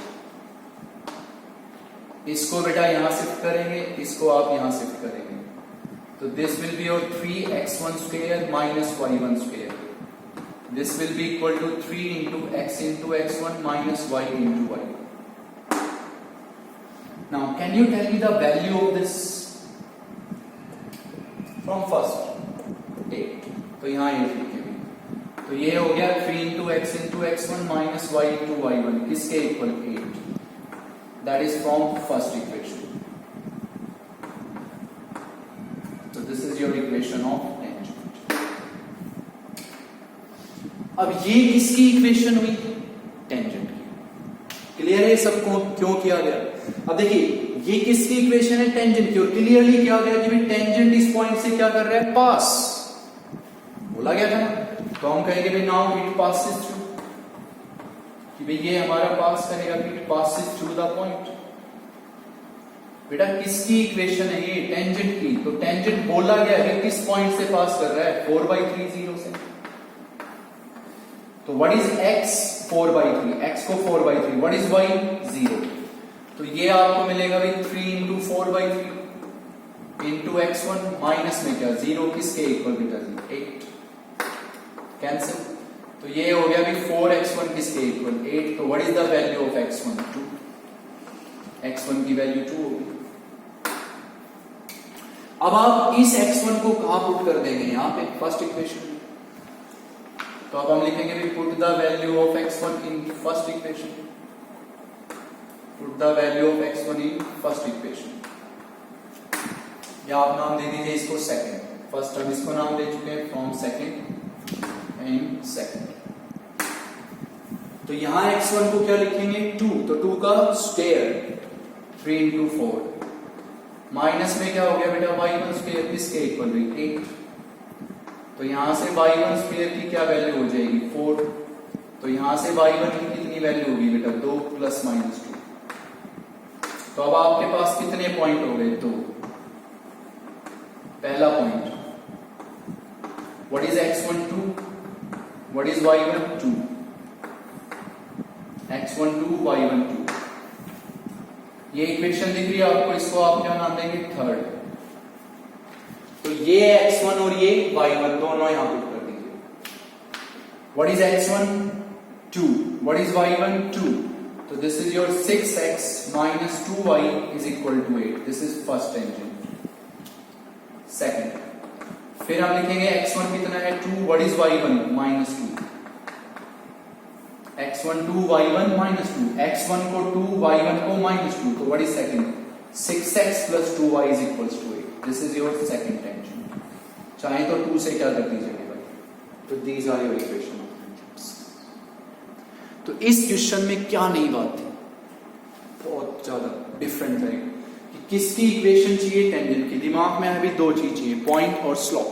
इसको बेटा यहां शिफ्ट करेंगे, इसको आप यहां शिफ्ट करेंगे. तो this will be your 3x1 square minus y1 square. This will be equal to 3 into x into x1 minus y into y. Now, can you tell me the value of this from first? 8. तो यहाँ 8 लिखेंगे. तो ये हो गया 3 into x1 minus y into y1. किसके equal? 8. That is from first equation. So this is your equation of tangent. अब ये किसकी इक्वेशन हुई? टेंजेंट की. क्लियर है सबको क्यों किया गया? अब देखिए ये किसकी इक्वेशन है? टेंजेंट की. और क्लियरली किया गया कि टेंजेंट इस पॉइंट से क्या कर रहा है? पास. बोला गया था ना. तो हम कहेंगे भाई नाउ इट पासिस थ्रू, कि भाई ये हमारा पास करेगा, it passes through the point. बेटा किसकी इक्वेशन है ये? टेंजेंट की। तो टेंजेंट बोला गया है किस पॉइंट से पास कर रहा है? 4/3 0 से। तो व्हाट इज x? 4/3, x को 4/3, व्हाट इज y? 0। तो ये आपको मिलेगा भाई 3 इंटू 4/3 इंटू x1 माइनस में क्या 0 किसके इक्वल बेटा जी? 8। कैंसिल। तो ये हो गया भाई 4x1 किसके इक्वल? 8। तो what is the value of x1? 2। x1 की वैल्यू 2 होगी। अब आप इस x1 को कहां पुट कर देंगे? यहां पे फर्स्ट इक्वेशन में। तो अब हम लिखेंगे भी put the value of x1 in first equation. Put the value of x1 in first equation, या आप नाम दे दीजिए इसको सेकंड। फर्स्ट हम इसको नाम दे चुके हैं फ्रॉम सेकंड एंड सेकंड। तो यहां x1 को क्या लिखेंगे? 2। तो 2 का स्क्वायर 3 इंटू 4 माइनस में क्या हो गया बेटा? y1 स्क्वायर किसके इक्वल हुई? 8। तो यहां से y1 स्क्वायर की क्या वैल्यू हो जाएगी? 4। तो यहां से y1 की कितनी वैल्यू होगी बेटा? 2 प्लस माइनस 2। तो अब आपके पास कितने पॉइंट हो गए? 2। पहला point what is x1? 2। What is y1? 2। x1 2 y1 2। ये इक्वेशन दिख रही है आपको, इसको आप क्या नाम देंगे? थर्ड। तो ये x1 और ये y1 दोनों यहां पुट कर दीजिए। What is x1? 2। What is y1? 2। तो this is your 6x minus 2y is equal to 8। This is first tangent. Second फिर हम लिखेंगे x1 कितना है? 2। What is y1? Minus 2। x1 2 y1 minus 2। x1 को 2 y1 को माइनस 2। तो what is second? 6x plus 2y is equals to 8। This is your second tangent. चाहे तो 2 से क्या कर दीजिए भाई? तो these are your equation of tangents. तो इस क्वेश्चन में क्या नई बात थी? बहुत ज्यादा डिफरेंट है कि किसकी इक्वेशन चाहिए? टेंजेंट की। दिमाग में अभी दो चीज चाहिए, पॉइंट और स्लोप।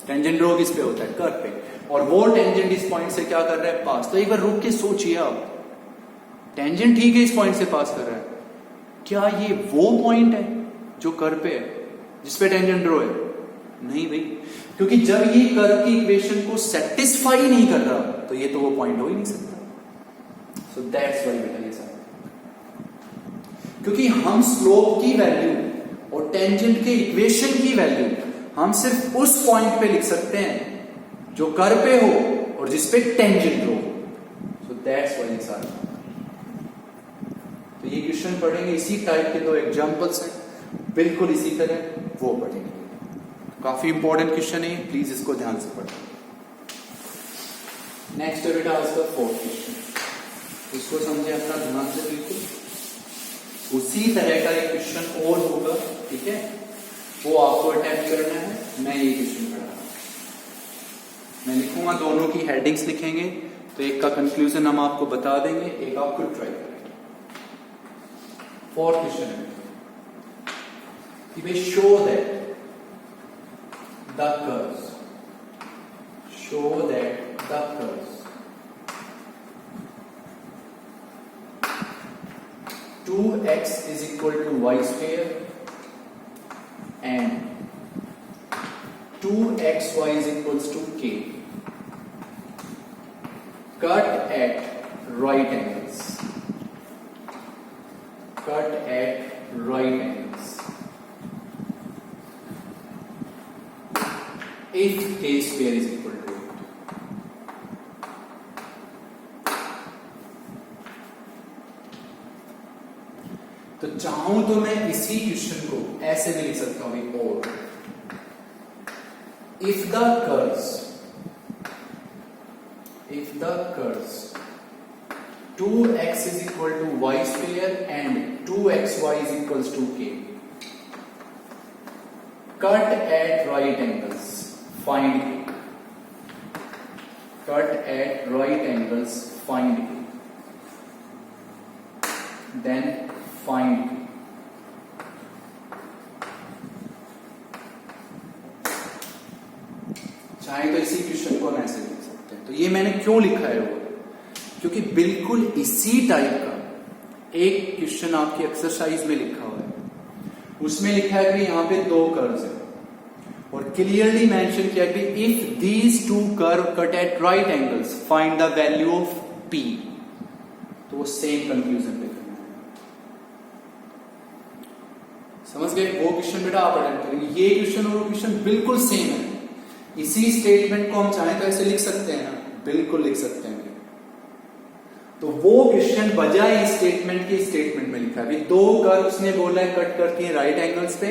टेंजेंट रो किस पे होता है? कर्व पे। और वो टेंजेंट इस पॉइंट से क्या कर रहा है? पास। तो एक बार रुक के सोचिए आप, टेंजेंट ठीक है इस पॉइंट से पास कर रहा है, क्या ये वो पॉइंट है जो कर्व पे है, जिसपे टेंजेंट रो है? नहीं भाई, क्योंकि जब ये कर्व की इक्वेशन को सेटिस्फाई नहीं कर रहा तो ये तो वो पॉइंट हो ही नहीं सकता। सो दैट्स व्हाई बेटा ये सब, क्योंकि हम स्लोप की वैल्यू और टेंजेंट के इक्वेशन की वैल्यू हम सिर्फ उस पॉइंट पे लिख सकते हैं जो कर्व पे हो और जिसपे टेंजेंट हो। So that's why it's are. तो ये क्वेश्चन पढ़ेंगे, इसी टाइप के दो एग्जांपल्स हैं बिल्कुल इसी तरह, वो पढ़ेंगे। काफी इंपॉर्टेंट क्वेश्चन है, प्लीज इसको ध्यान से पढ़ें। नेक्स्ट है बेटा आज का फोर्थ क्वेश्चन, इसको समझे अपना दिमाग से बिल्कुल। उसी तरह का एक क्वेश्चन और होगा, ठीक है, वो आपको अटेम्प्ट करना है। मैं ये क्वेश्चन पढ़ा रहा हूं, मैं लिखूंगा, दोनों की हेडिंग्स लिखेंगे, तो एक का कंक्लूजन हम आपको बता देंगे, एक आप खुद ट्राई करेंगे। फोर्थ क्वेश्चन है कि भाई show that the curves, show that the curves 2x is equal to y square and 2xy is equals to k cut at right angles, cut at right angles if k square is equal to 8। तो चाहूं तो मैं इसी question को ऐसे भी लिख सकता हूं, और if the curves 2x is equal to y square and 2xy is equals to k cut at right angles, find k, cut at right angles, find k, then find k। चाहे तो इसी क्वेश्चन को ऐसे लिख सकते सकते हैं। तो ये मैंने क्यों लिखा है वो, क्योंकि बिल्कुल इसी टाइप का एक क्वेश्चन आपकी एक्सरसाइज में लिखा हुआ है। उसमें लिखा है कि यहां पे दो कर्व्स हैं और क्लियरली मेंशन किया कि if these two curve cut at right angles find the value of P। तो वो सेम कंक्लूजन पे करना है। समझ गए? वो क्वेश्चन बेटा आप अटेंड करेंगे। ये क्वेश्चन और वो क्वेश्चन बिल्कुल सेम है। इसी स्टेटमेंट को हम चाहें तो ऐसे लिख सकते हैं ना, बिल्कुल लिख सकते हैं। तो वो क्वेश्चन बजाय इस स्टेटमेंट के स्टेटमेंट में लिखा है। अभी दो कर्व उसने बोला है कट करती है राइट एंगल्स पे,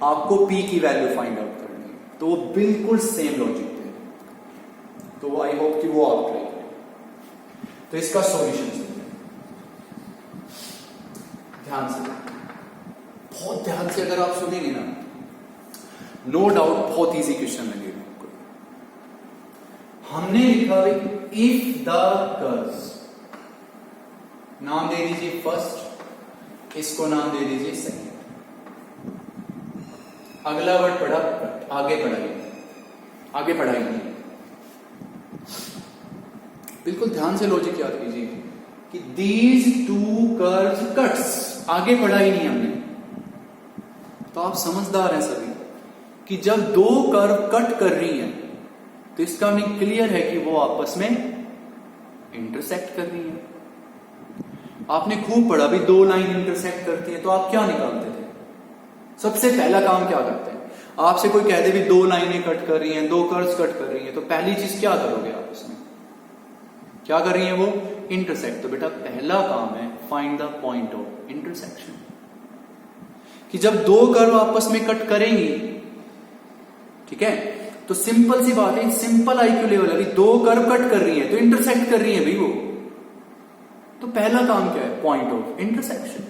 आपको P की वैल्यू फाइंड आउट करनी है। तो वो बिल्कुल सेम लॉजिक है। तो आई होप कि वो आप ट्राई करें। तो इसका सॉल्यूशन ध्यान से, बहुत ध्यान से अगर आप सुनेंगे ना, नो डाउट बहुत इजी क्वेश्चन लगेगा आपको। हमने लिखा है इफ द कर्व्स, नाम दे दीजिए फर्स्ट, इसको नाम दे दीजिए सेकंड। अगला वर्ड पढ़ा, आगे पढ़ाइए, आगे पढ़ाइए। बिल्कुल ध्यान से लॉजिक याद कीजिए कि दीज टू कर्व्स कट्स, आगे पढ़ा ही नहीं हमने। तो आप समझदार हैं सभी कि जब दो कर्व कट कर रही हैं तो इसका मीनिंग क्लियर है कि वो आपस में इंटरसेक्ट कर रही हैं। आपने खूब पढ़ा भी दो लाइन इंटरसेक्ट करती है तो आप क्या निकालते थे? सबसे पहला काम क्या करते हैं? आपसे कोई कह दे भी दो लाइनें कट कर रही हैं, दो कर्व्स कट कर रही हैं, तो पहली चीज क्या करोगे आप उसमें? क्या कर रही है वो? इंटरसेक्ट। तो बेटा पहला काम है find the point of intersection. कि जब दो कर्व आपस में कट करेंगी, ठीक है, तो सिंपल सी बात है, सिंपल आईक्यू लेवल, अभी दो कर्व कट कर रही है तो इंटरसेक्ट कर रही है भाई वो। तो पहला काम क्या है? Point of intersection.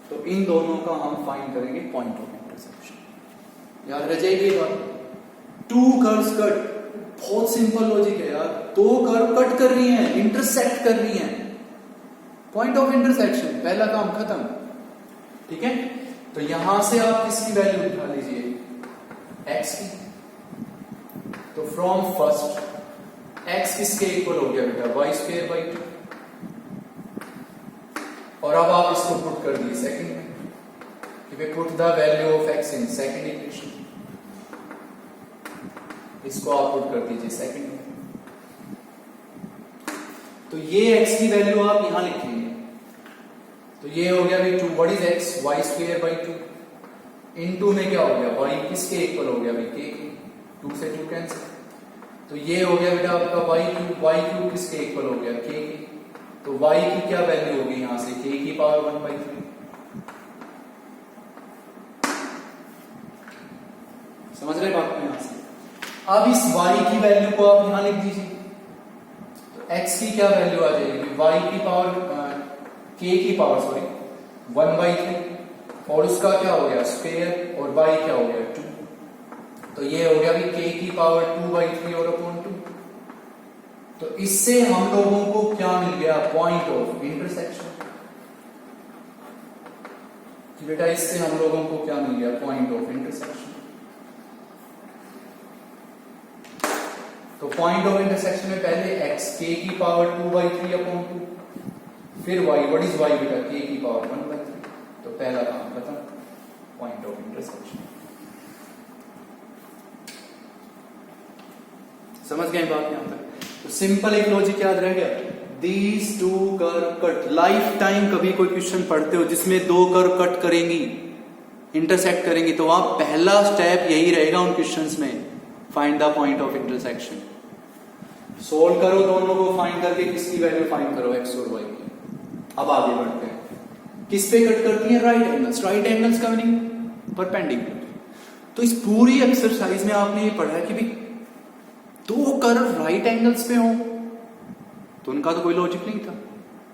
तो इन दोनों का हम फाइंड करेंगे पॉइंट ऑफ इंटरसेक्शन। याद रह जाएगी बात। टू कर्व्स कट, बहुत सिंपल लॉजिक है यार। दो कर्व कट कर रही हैं, इंटरसेक्ट कर रही हैं, पॉइंट ऑफ इंटरसेक्शन, पहला काम खत्म। ठीक है, तो यहां से आप किसकी वैल्यू उठा लीजिए? x की। तो फ्रॉम फर्स्ट x किसके इक्वल हो गया बेटा? y square by 2। और अब आप इसको पुट कर दिए सेकंड में कि we put the value of x in second equation. इसको आप पुट कर दीजिए सेकंड में। तो ये x की वैल्यू आप यहां लिखेंगे। तो ये हो गया भाई 2, what is x? y square by 2 into में क्या हो गया? y किसके इक्वल हो गया भाई? k की। 2 से 2 कैंसिल। तो ये हो गया बेटा आपका y क्यूब किसके इक्वल हो गया? k की। तो y की क्या वैल्यू होगी यहां से? k की पावर 1/3। समझ रहे बात में? यहां से अब इस y की वैल्यू को आप यहां लिख दीजिए। तो x की क्या वैल्यू आ जाएगी? y की पावर k की पावर 1/3 और उसका क्या हो गया? स्क्वायर, और y क्या हो गया? 2। तो ये हो गया भी k की पावर 2/3 और अपॉन 2। तो इससे हम लोगों को क्या मिल गया? Point of intersection. बेटा इससे हम लोगों को क्या मिल गया? Point of intersection. तो पॉइंट ऑफ इंटरसेक्शन में पहले x k की पावर 2/3 अपॉन 2, फिर y, व्हाट इज y बेटा? k की पावर 1/3। तो पहला काम खत्म, पॉइंट ऑफ इंटरसेक्शन। समझ गए बात यहां तक? तो सिंपल एक लॉजिक याद रह गया। These two curve cut. Life time कभी कोई क्वेश्चन पढ़ते हो जिसमें दो कर्व कट करेंगी, इंटरसेक्ट करेंगी, तो वहां पहला स्टेप यही रहेगा उन क्वेश्चंस में, find the point of intersection. Solve करो दोनों को, फाइंड करके किसकी वैल्यू फाइंड करो? x और y की। अब आगे बढ़ते हैं। किस पे कट करती है? Right angles. राइट एंगल्स का मीनिंग परपेंडिकुलर। तो इस पूरी एक्सरसाइज में आपने ये पढ़ा है कि भी दो कर्व राइट एंगल्स पे हो तो उनका तो कोई लॉजिक नहीं था।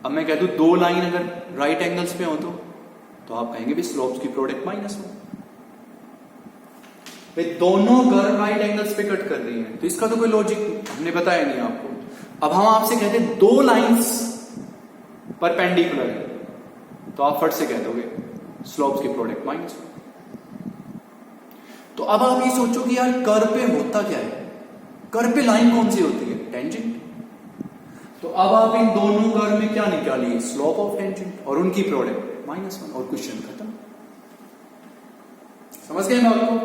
अब मैं कह दूं दो लाइन अगर राइट एंगल्स पे हो तो आप कहेंगे भी स्लोप्स की प्रोडक्ट माइनस हो। वे दोनों कर्व राइट एंगल्स पे कट कर रही हैं तो इसका तो कोई लॉजिक हमने बताया नहीं आपको। अब हम आपसे कहते हैं दो लाइंस परपेंडिकुलर है तो आप फट से कह दोगे स्लोप्स की प्रोडक्ट माइनस हो। तो अब आप ये सोचो कि यार कर्व पे होता क्या है? कर्व पे लाइन कौन सी होती है? टेंजेंट। अब आप इन दोनों कर्व में क्या निकालिए, स्लोप ऑफ टेंजेंट और उनकी प्रोडक्ट -1 और क्वेश्चन खत्म। समझ गए बात को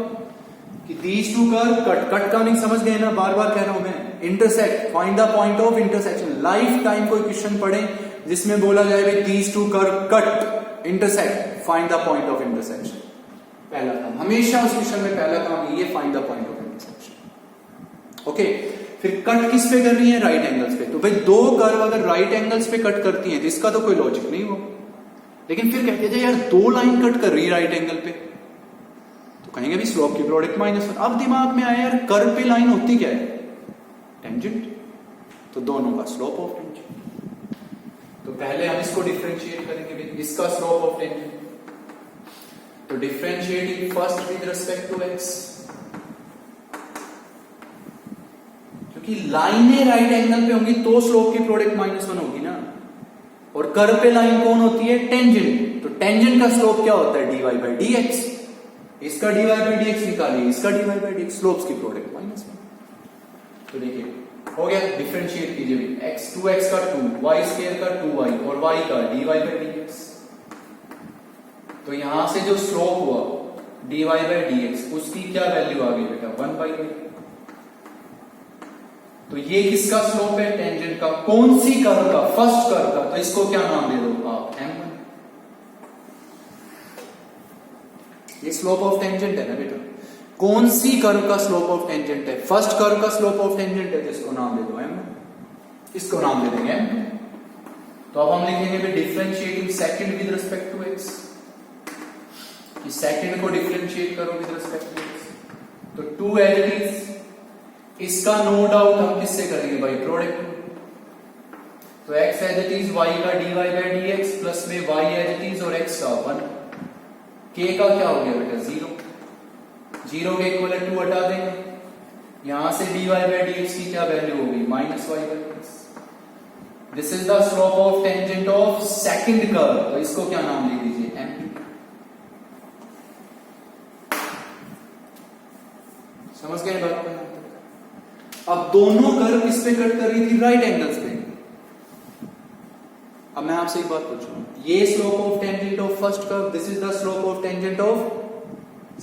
कि these two curve cut, cut का नहीं समझ गए ना, बार बार कह रहा हूं मैं। Intersect, find the point of intersection. Life time कोई क्वेश्चन पढ़े जिसमें बोला जाए भाई these two curve cut intersect, find the point of intersection. पहला काम हमेशा उस क्वेश्चन में पहला काम ये, find the point of intersection. Okay, फिर कट किस पे कर रही है, राइट एंगल्स पे। तो भाई दो कर्व अगर राइट एंगल्स पे कट करती हैं तो इसका तो कोई लॉजिक नहीं हो, लेकिन फिर कहते हैं यार दो लाइन कट कर रही है राइट एंगल पे, तो कहेंगे भी स्लोप की प्रोडक्ट -1। अब दिमाग में आया यार कर्व पे लाइन होती क्या है, टेंजेंट, तो दोनों का स्लोप ऑफ टेंजेंट। तो पहले हम इसको डिफरेंशिएट करेंगे, इसका स्लोप ऑफ टेंजेंट। तो differentiating first with respect to x, क्योंकि लाइनें राइट एंगल पे होंगी तो स्लोप की प्रोडक्ट -1 होगी ना, और कर्व पे लाइन कौन होती है, टेंजेंट। तो टेंजेंट का स्लोप क्या होता है, dy/dx। इसका dy/dx निकालिए, इसका dy/dx, स्लोप्स की प्रोडक्ट -1। तो देखिए हो गया, डिफरेंशिएट कीजिए, x 2x का 2, y² का 2y और y का dy/dx। तो यहां से जो स्लोप हुआ dy/dx, उसकी क्या वैल्यू आ गई बेटा, 1/2। तो ये किसका स्लोप है, टेंजेंट का। कौन सी कर्व का, फर्स्ट कर्व का। तो इसको क्या नाम दे दो आप, m1। ये स्लोप ऑफ टेंजेंट है ना बेटा। कौन सी कर्व का स्लोप ऑफ टेंजेंट है, फर्स्ट कर्व का स्लोप ऑफ टेंजेंट है, जिसको नाम दे दो m1, इसको नाम दे देंगे m2। तो अब हम लिखेंगे differentiating second with respect to x, कि सेकंड को डिफरेंशिएट करो विद रिस्पेक्ट टू x। तो 2 एज इट इज, इसका नो डाउट हम किससे करेंगे भाई, प्रोडक्ट। तो x as it is, y का dy/dx प्लस में y एज इट इज और x का 1। k का क्या हो गया बेटा, 0। 0 के इक्वल 2 हटा देंगे, यहां से dy/dx की क्या वैल्यू होगी, -y/x। This is the slope of tangent of second curve. तो इसको क्या नाम दे दीजिए, m2। समझ गए बात को। अब दोनों कर्व किस पे कट कर रही थी, राइट एंगल्स पे। अब मैं आपसे एक बात पूछूं, ये slope of tangent of first curve, this is the slope of tangent of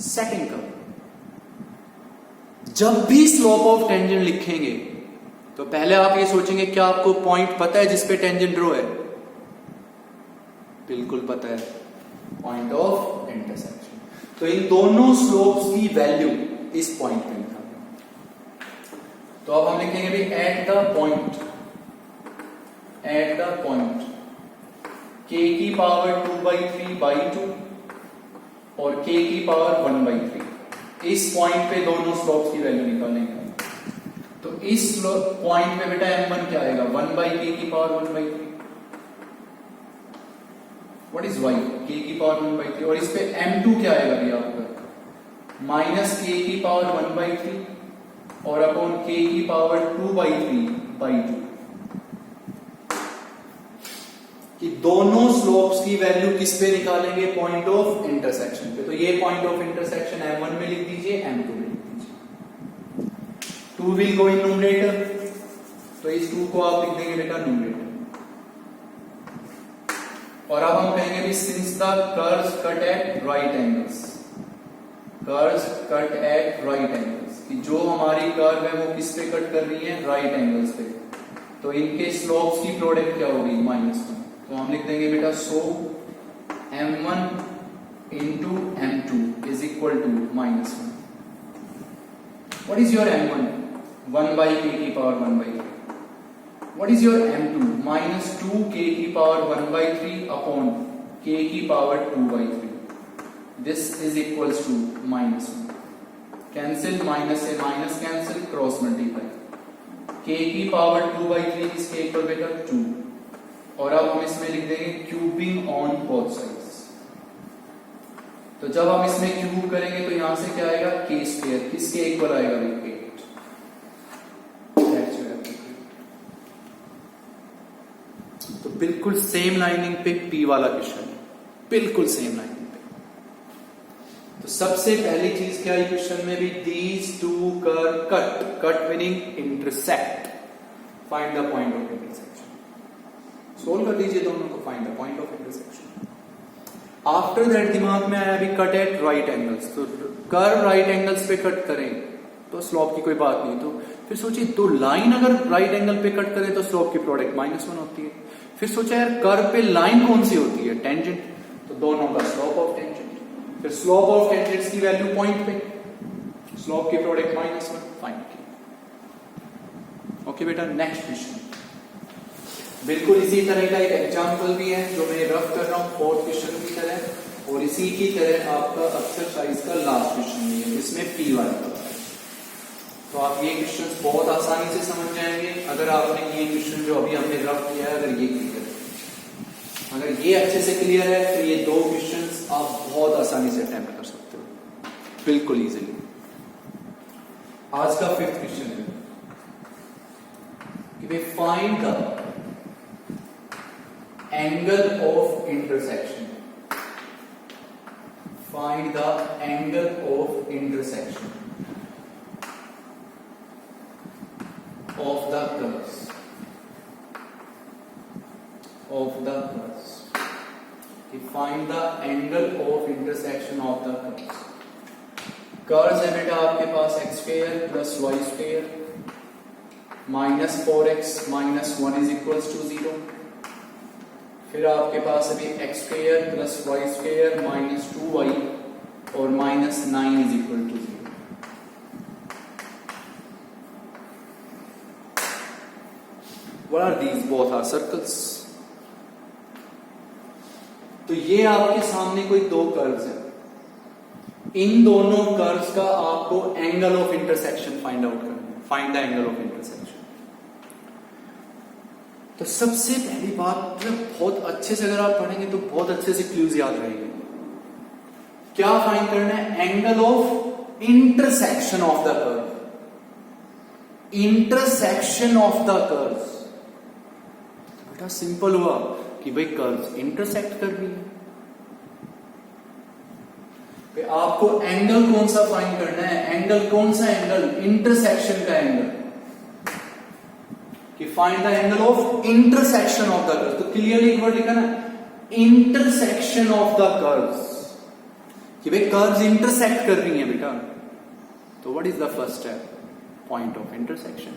second curve. जब भी स्लोप ऑफ टेंजेंट लिखेंगे तो पहले आप ये सोचेंगे क्या आपको पॉइंट पता है जिसपे टेंजेंट ड्रॉ है, बिल्कुल पता है, पॉइंट ऑफ इंटरसेक्शन। तो इन दोनों स्लोप्स की वैल्यू इस पॉइंट पे निकालेंगे। तो अब हम लिखेंगे भी एट द पॉइंट k की पावर 2/3/2 और k की पावर 1/3, इस पॉइंट पे दोनों स्लोप्स की वैल्यू निकालेंगे। तो इस पॉइंट पे बेटा m1 क्या आएगा, 1/k की power 1/3। What is y, k की पावर 1/3। और इस पे m2 क्या आएगा भैया आपका, -k की पावर 1/3 और अपॉन k की पावर 2/3/2। कि दोनों स्लोप्स की वैल्यू किस पे निकालेंगे, पॉइंट ऑफ इंटरसेक्शन पे। तो ये पॉइंट ऑफ इंटरसेक्शन m1 में लिख दीजिए, m2 में लिख दीजिए। 2 विल गो इन न्यूमरेटर, तो इस 2 को आप लिख देंगे बेटा न्यूमरेटर। और अब हम कहेंगे भी since the curves cut at right angles, curves cut at right angles, कि जो हमारी कर्व है वो किस पे कट कर रही है, राइट एंगल्स पे। तो इनके स्लोप्स की प्रोडक्ट क्या होगी, -1। तो हम लिख देंगे बेटा सो m1 into m2 is equal to -1। What is your m1? 1/k की power 1/3। What is your m2? -2k की पावर 1/3 upon k की power 2/3। This is equals to -1। Cancel, minus से minus cancel, cross multiply। k की power 2/3 इसके equal बेटा 2। और अब हम इसमें लिख देंगे क्यूबिंग ऑन बोथ साइड्स। तो जब हम इसमें क्यूब करेंगे तो यहां से क्या आएगा, k², किसके इक्वल आएगा, 8। तो बिल्कुल सेम लाइनिंग पे p वाला क्वेश्चन, बिल्कुल सेम लाइनिंग पे। तो सबसे पहली चीज क्या है क्वेश्चन में भी, these two curve cut, cut meaning intersect, find the point of intersection. Solve कर दीजिए दोनों को, find the point of intersection. After that दिमाग में आया अभी कट एट राइट एंगल्स, तो कर्व राइट एंगल्स पे कट करें तो स्लोप की कोई बात नहीं। तो फिर सोचिए दो लाइन अगर राइट एंगल पे कट करें तो स्लोप की प्रोडक्ट -1 होती है। फिर सोचा यार कर्व पे लाइन कौन सी होती है, टेंजेंट, तो दोनों का स्लोप ऑफ टेंजेंट। फिर स्लोप ऑफ टेंजेंट्स की वैल्यू पॉइंट पे, स्लोप की प्रोडक्ट -1 फाइंड की। ओके बेटा, नेक्स्ट क्वेश्चन बिल्कुल इसी तरह का एक एग्जांपल भी है जो मैं रफ कर रहा हूं, फोर्थ क्वेश्चन की तरह, और इसी की तरह आपका एक्सरसाइज का लास्ट क्वेश्चन भी है, इसमें पी वाला है। तो आप ये क्वेश्चन बहुत आसानी से समझ जाएंगे अगर आपने ये क्वेश्चन जो अभी हमने रफ किया है अगर ये क्लियर है। अगर ये अच्छे से क्लियर है तो ये दो क्वेश्चन आप बहुत आसानी से अटेम्प्ट कर सकते हो बिल्कुल इजीली। आज का फिफ्थ क्वेश्चन है कि find the angle of intersection. Find the angle of intersection of the curves. Find the angle of intersection of the curves. Curves है बेटा आपके पास x square plus y square minus 4x minus 1 is equals to 0। फिर आपके पास अभी x square plus y square minus 2y और minus 9 is equal to 0। What are these? Both are circles. तो ये आपके सामने कोई दो कर्व्स हैं, इन दोनों कर्व्स का आपको angle of intersection find out करना है। Find the angle of intersection. तो सबसे पहली बात बहुत अच्छे से अगर आप पढ़ेंगे तो बहुत अच्छे से क्लूज याद रहेंगे। क्या फाइंड करना है? Angle of intersection of the curve. Intersection of the curves. बेटा सिंपल हुआ कि भाई कर्व्स इंटरसेक्ट कर रही है, आपको एंगल कौन सा फाइंड करना है? एंगल कौन सा एंगल? इंटरसेक्शन का एंगल। कि find the angle of intersection of the curves. तो क्लियरली एक वर्ड लिखा ना, इंटरसेक्शन ऑफ द कर्व्स, कि भाई कर्व्स इंटरसेक्ट कर रही हैं बेटा। तो what is the first step? Point of intersection.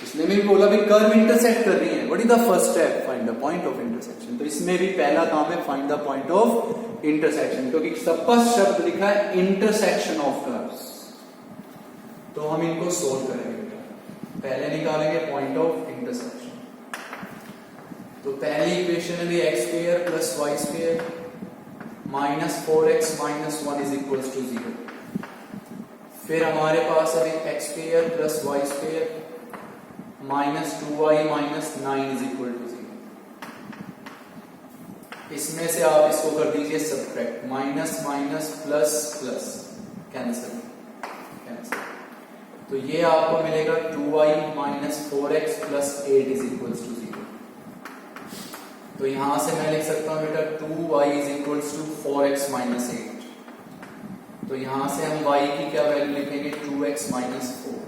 इसने भी बोला भाई कर्व इंटरसेक्ट कर रही है, what is the first step? Find the point of intersection. तो इसमें भी पहला काम है find the point of intersection, क्योंकि स्पष्ट शब्द लिखा है इंटरसेक्शन ऑफ कर्व्स। तो हम इनको सोल्व करेंगे। पहले निकालेंगे पॉइंट ऑफ इंटरसेक्शन। तो पहली इक्वेशन है x square plus y square minus 4x minus 1 is equals to 0। फिर हमारे पास अभी x square plus y square minus 2y minus 9 is equal to 0। इसमें से आप इसको कर दीजिए subtract, minus minus plus plus cancel. तो ये आपको मिलेगा 2y minus 4x plus 8 is equals to 0। तो यहां से मैं लिख सकता हूं बेटा 2y is equals to 4x minus 8। तो यहां से हम y की क्या वैल्यू लिखेंगे? 2x minus 4।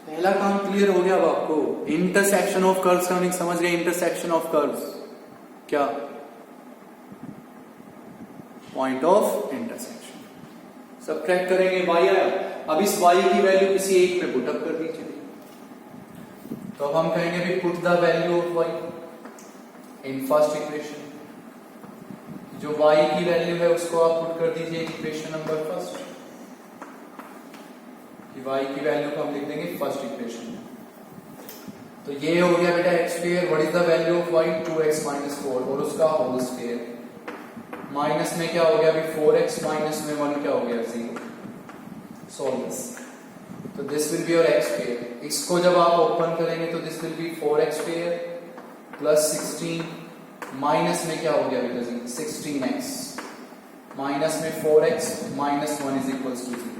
पहला काम क्लियर हो गया अब आपको। इंटरसेक्शन ऑफ कर्व्स का मीनिंग समझ गए? इंटरसेक्शन ऑफ कर्व्स क्या? Point of intersection. सबट्रैक्ट करेंगे y आया, अब इस y की वैल्यू किसी एक में पुट अप कर दीजिए। तो अब हम कहेंगे भी put the value of y in first equation. जो y की वैल्यू है उसको आप पुट कर दीजिए इक्वेशन नंबर फर्स्ट। y की वैल्यू को हम लिख देंगे फर्स्ट इक्वेशन में। तो ये हो गया बेटा x square, what is the value of y? 2x minus 4 और उसका होल स्क्वायर। माइनस में क्या हो गया अभी? 4x माइनस में 1 क्या हो गया? 0। Solve this. तो this will be your X square. इसको जब आप ओपन करेंगे तो this will be 4x square plus 16 minus में क्या हो गया बेटा जी? 16x माइनस में 4x minus 1 is equals to 0।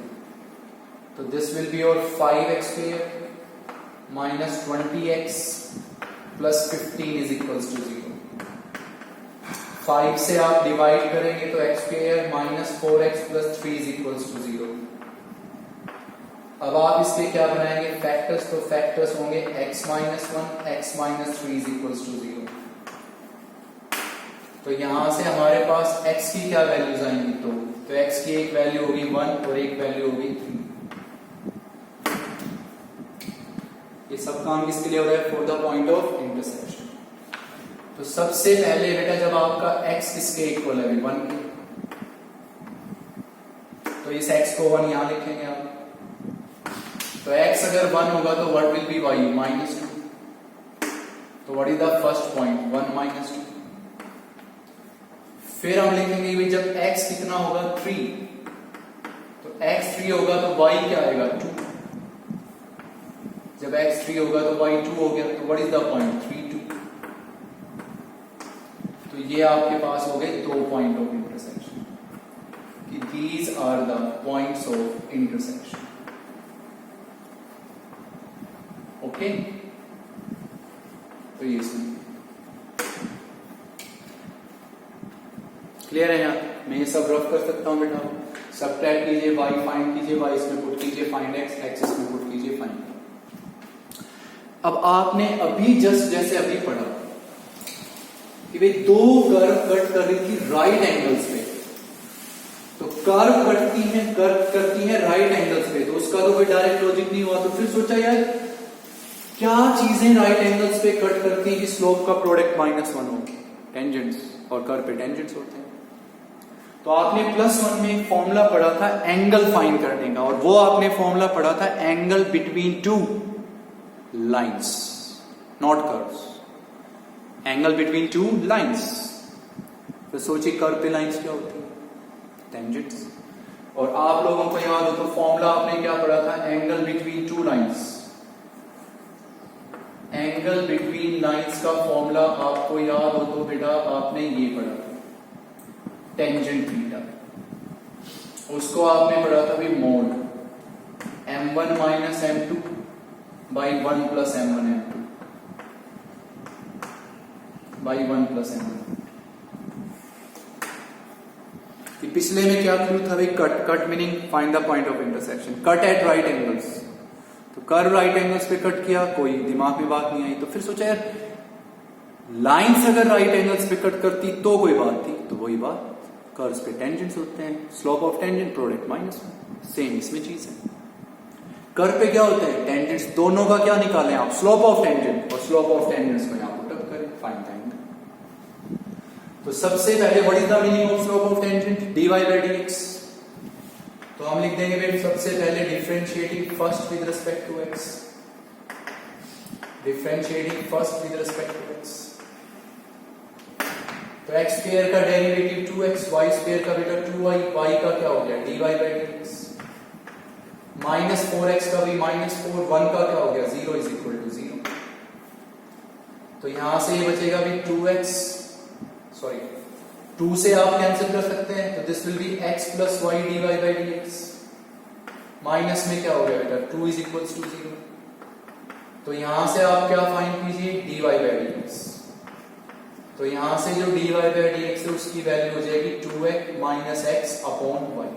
तो this will be your 5x square minus 20x plus 15 is equals to 0। 5 से आप डिवाइड करेंगे तो x square minus 4x plus 3 is equals to 0। अब आप इसके क्या बनाएंगे फैक्टर्स, तो फैक्टर्स होंगे x minus 1 x minus 3 is equal to 0। तो यहां से हमारे पास x की क्या वैल्यूज आएंगी, तो x की एक वैल्यू होगी 1 और एक वैल्यू होगी 3। ये सब काम किसके लिए हो रहा है, for the point of intersection. तो सबसे पहले बेटा जब आपका x किसके इक्वल है 1 के, तो इस x को 1 यहां लिखेंगे आप। तो x अगर 1 होगा तो what will B y minus 2। तो what is the first point 1 minus 2। फिर हम लिखेंगे कि जब x कितना होगा 3, तो x 3 होगा तो y क्या आएगा 2। जब x 3 होगा तो y 2 हो गया, तो व्हाट इज द पॉइंट 3 2। तो ये आपके पास हो गए 2 पॉइंट ऑफ इंटरसेक्शन, कि these are the points of intersection. Okay, तो ये सुनिए, क्लियर है यहाँ। मैं ये सब रफ कर सकता हूं बेटा, सबट्रैक्ट कीजिए y फाइंड कीजिए, y इसमें पुट कीजिए, फाइंड x, x इसमें पुट कीजिए, फाइंड। अब आपने अभी जस्ट जैसे अभी पढ़ा कि भाई दो कर्व कट कर रही थी राइट एंगल्स पे, तो कर्व करती है राइट एंगल्स पे, तो उसका तो कोई डायरेक्ट लॉजिक नहीं हुआ। तो फिर सोचा यार क्या चीजें राइट एंगल्स पे कट करती है कि स्लोप का प्रोडक्ट -1 हो, टेंजेंट्स, और कर्व पे टेंजेंट्स होते हैं। तो आपने +1 में एक फॉर्मूला पढ़ा था एंगल फाइंड करने का, और वो आपने फॉर्मूला पढ़ा था angle between two lines, not curves, angle between two lines. तो सोचिए कर्व पे लाइंस क्या होती है, टेंजेंट्स। और आप लोगों को याद हो तो फॉर्मूला आपने क्या पढ़ा था angle between two lines. Angle between lines का फॉर्मूला आपको याद हो तो बेटा आपने ये पढ़ा था टेंजेंट थीटा। उसको आपने पढ़ा था भी mod m1 minus m2 by 1 plus m1 m2 by 1 plus m1। पिछले में क्या क्लू था भाई, cut meaning find the point of intersection, cut at right angles. तो कर्व राइट एंगल्स पे कट किया, कोई दिमाग में बात नहीं आई। तो फिर सोचा यार लाइंस अगर राइट एंगल्स पे कट करती तो कोई बात थी, तो वही बात कर्व्स पे टेंजेंट्स होते हैं, slope of tangent product -1, same इसमें चीज है। कर्व पे क्या होते हैं टेंजेंट्स, दोनों का क्या निकालें आप, स्लोप ऑफ टेंजेंट, और स्लोप ऑफ टेंजेंट्स को यहां पुट अप करें, फाइंड द एंगल। तो सबसे पहले what is the meaning of slope of tangent, dy by dx। तो हम लिख देंगे भाई सबसे पहले differentiating first with respect to x, differentiating first with respect to x। तो x स्क्वायर का डेरिवेटिव 2x, y स्क्वायर का बेटा 2y, y का क्या हो गया dy बाई dx, -4x का भी -4, 1 का क्या हो गया 0 इज इक्वल टू 0। तो यहां से ये बचेगा भी 2x, सॉरी 2 से आप कैंसिल कर सकते हैं, तो this will be x plus y d y by d x. Minus में क्या हो गया बेटा 2 इज इक्वल टू 0। तो यहां से आप क्या फाइंड कीजिए dy बाई dx। तो यहां से जो dy बाई dx है उसकी वैल्यू हो जाएगी 2x minus x upon y।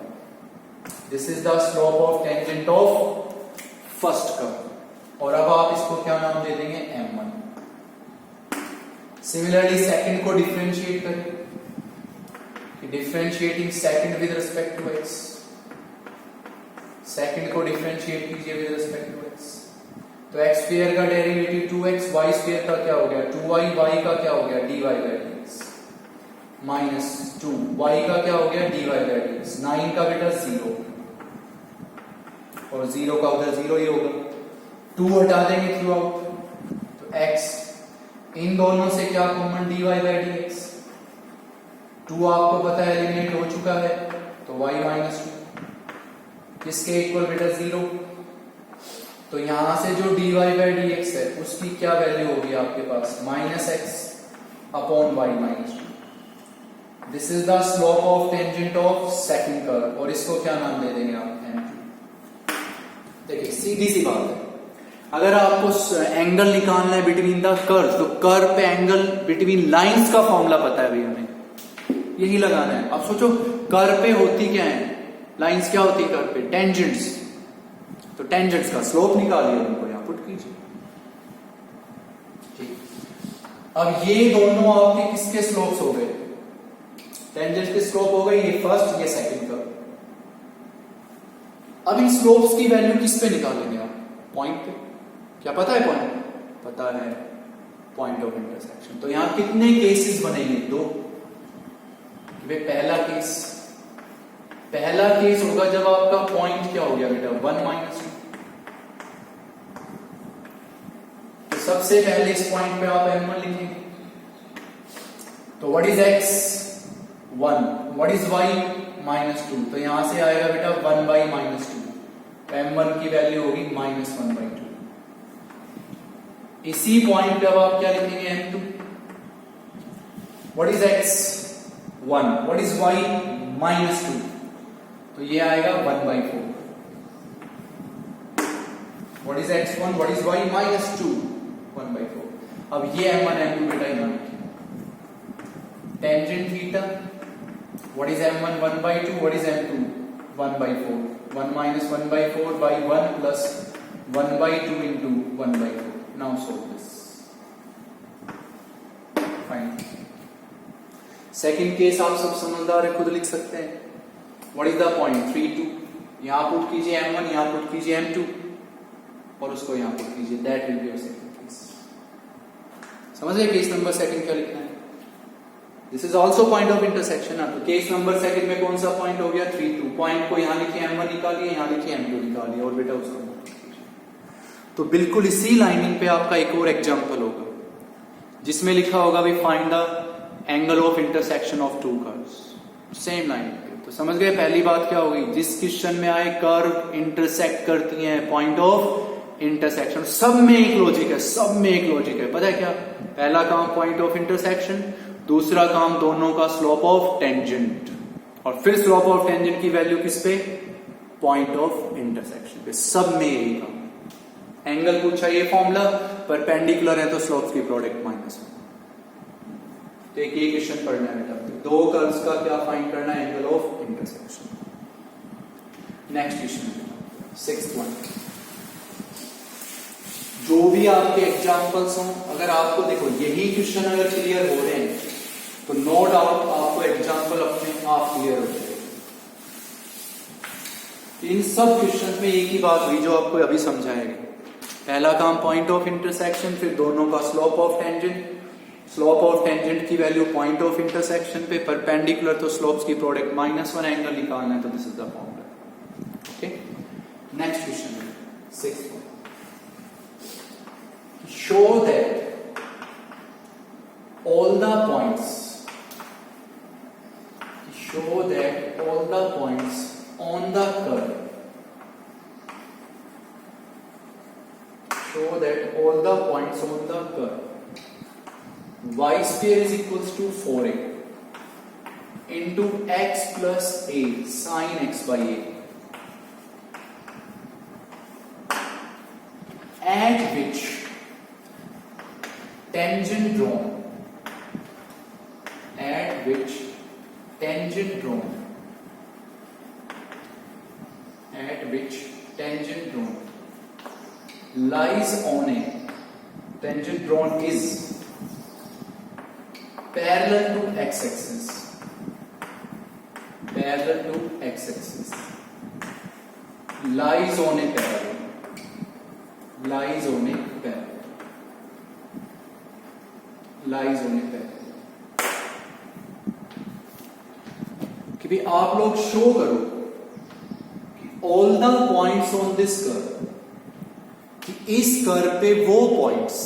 This is the slope of tangent of first curve. और अब आप इसको क्या नाम दे देंगे m1। सिमिलरली सेकंड को डिफरेंशिएट करें, differentiating second with respect to x, second को डिफरेंशिएट कीजिए विद रिस्पेक्ट टू x। तो x स्क्वायर का डेरिवेटिव 2x, y स्क्वायर का क्या हो गया 2y, y का क्या हो गया dy by dx minus 2, y का क्या हो गया dy बाई dx। 9 का बेटा 0 और 0 का उधर 0 ही होगा, 2 हटा देंगे थ्रू आउट, तो x इन दोनों से क्या कॉमन dy बाई dx। 2 आपको पता है एलिमिनेट हो चुका है, तो y माइनस 2 किसके इक्वल बेटा 0। तो यहां से जो dy बाई dx है उसकी क्या वैल्यू होगी आपके पास -x upon y minus 2। This is the slope of tangent of second curve, और इसको क्या नाम दे देंगे आप m2। देखिए सीधी सी बात है, अगर आपको एंगल निकालना है बिटवीन द कर्व, तो कर्व पे एंगल बिटवीन लाइंस का फॉर्मूला पता है भाई हमें, यही लगाना है। अब सोचो कर्व पे होती क्या है लाइंस, क्या होती है कर्व पे टेंजेंट्स, तो टेंजेंट्स का स्लोप निकालिए, उनको यहां पुट कीजिए। ठीक, अब ये दोनों आपके किसके स्लोप्स हो गए? टेंजेंट के स्लोप हो गए, ये फर्स्ट ये सेकंड का। अब इन स्लोप्स की वैल्यू किस पे निकालेंगे आप? पॉइंट पे। क्या पता है पॉइंट? पता है, पॉइंट ऑफ इंटरसेक्शन। तो यहां कितने केसेस बनेंगे? 2। पहला केस होगा जब आपका पॉइंट क्या हो गया बेटा? 1 माइनस 2। तो सबसे पहले इस पॉइंट पे आप m1 लिखेंगे। तो what is x? 1। What is y? -2। तो यहां से आएगा बेटा 1/-2। तो m1 की वैल्यू होगी -1/2। इसी पॉइंट पे अब आप क्या लिखेंगे? m2। What is x? 1। What is y? -2। तो ये आएगा 1/4। What is x1? What is y? -2। 1/4। अब ये m1 m2 बेटा यहां tangent theta. What is m1? 1/2। What is m2? 1/4। 1 - 1/4 by 1 plus 1/2 into 1/4. Now solve this. Fine. Second case आप सब समझदार है, खुद लिख सकते हैं। What is the point? 3, 2। यहां पुट कीजिए m1, यहां पुट कीजिए m2 और उसको यहां पुट कीजिए। That will be your second case. समझ गए केस नंबर सेकेंड क्या लिखना है? This is also point of intersection. तो केस नंबर सेकेंड में कौन सा पॉइंट हो गया? 3, 2। पॉइंट को यहां लिखिए m1 निकालिए, यहां लिखिए m2 निकालिए और बेटा उसको तो बिल्कुल इसी लाइनिंग पे आपका एक और एग्जांपल होगा जिसमें लिखा होगा भी find the angle of intersection of to curves. Same line पे। तो समझ गए पहली बात क्या होगी? जिस क्वेश्चन में आए कर्व इंटरसेक्ट करती हैं, पॉइंट ऑफ इंटरसेक्शन। सब में एक लॉजिक है, सब में एक लॉजिक है। पता है क्या? पहला काम पॉइंट ऑफ इंटरसेक्शन, दूसरा काम दोनों का स्लोप ऑफ टेंजेंट, और फिर स्लोप ऑफ टेंजेंट की वैल्यू किस पे? पॉइंट ऑफ इंटरसेक्शन पे। सब में यही काम। एंगल पूछा, ये फॉर्मूला परपेंडिकुलर है तो स्लोप्स की प्रोडक्ट -1। तो एक ये क्वेश्चन पढ़ना है बेटा, दो कर्व्स का क्या फाइंड करना है? Angle of intersection. Next question 6th one. जो भी आपके एग्जांपल्स हों, अगर आपको देखो यही क्वेश्चन अगर क्लियर हो रहे हैं तो नो डाउट आपको एग्जांपल अपने आप क्लियर हो जाएगा। इन सब क्वेश्चन में एक ही बात हुई जो आपको अभी समझाएगा। पहला काम पॉइंट ऑफ इंटरसेक्शन, फिर दोनों का slope of tangent. Slope of tangent की वैल्यू पॉइंट ऑफ इंटरसेक्शन पे, परपेंडिकुलर तो स्लोप्स की प्रोडक्ट -1 एंगल निकालना है, तो this is the formula. Okay, next question 6th one. Show that all the points on the curve, show that all the points on the curve y square is equals to 4a into x plus a sin x by a, at which tangent drawn lies on a tangent drawn is parallel to x-axis, lies on a parallel, कि भी आप लोग show करो कि all the points on this curve, कि इस curve पे वो points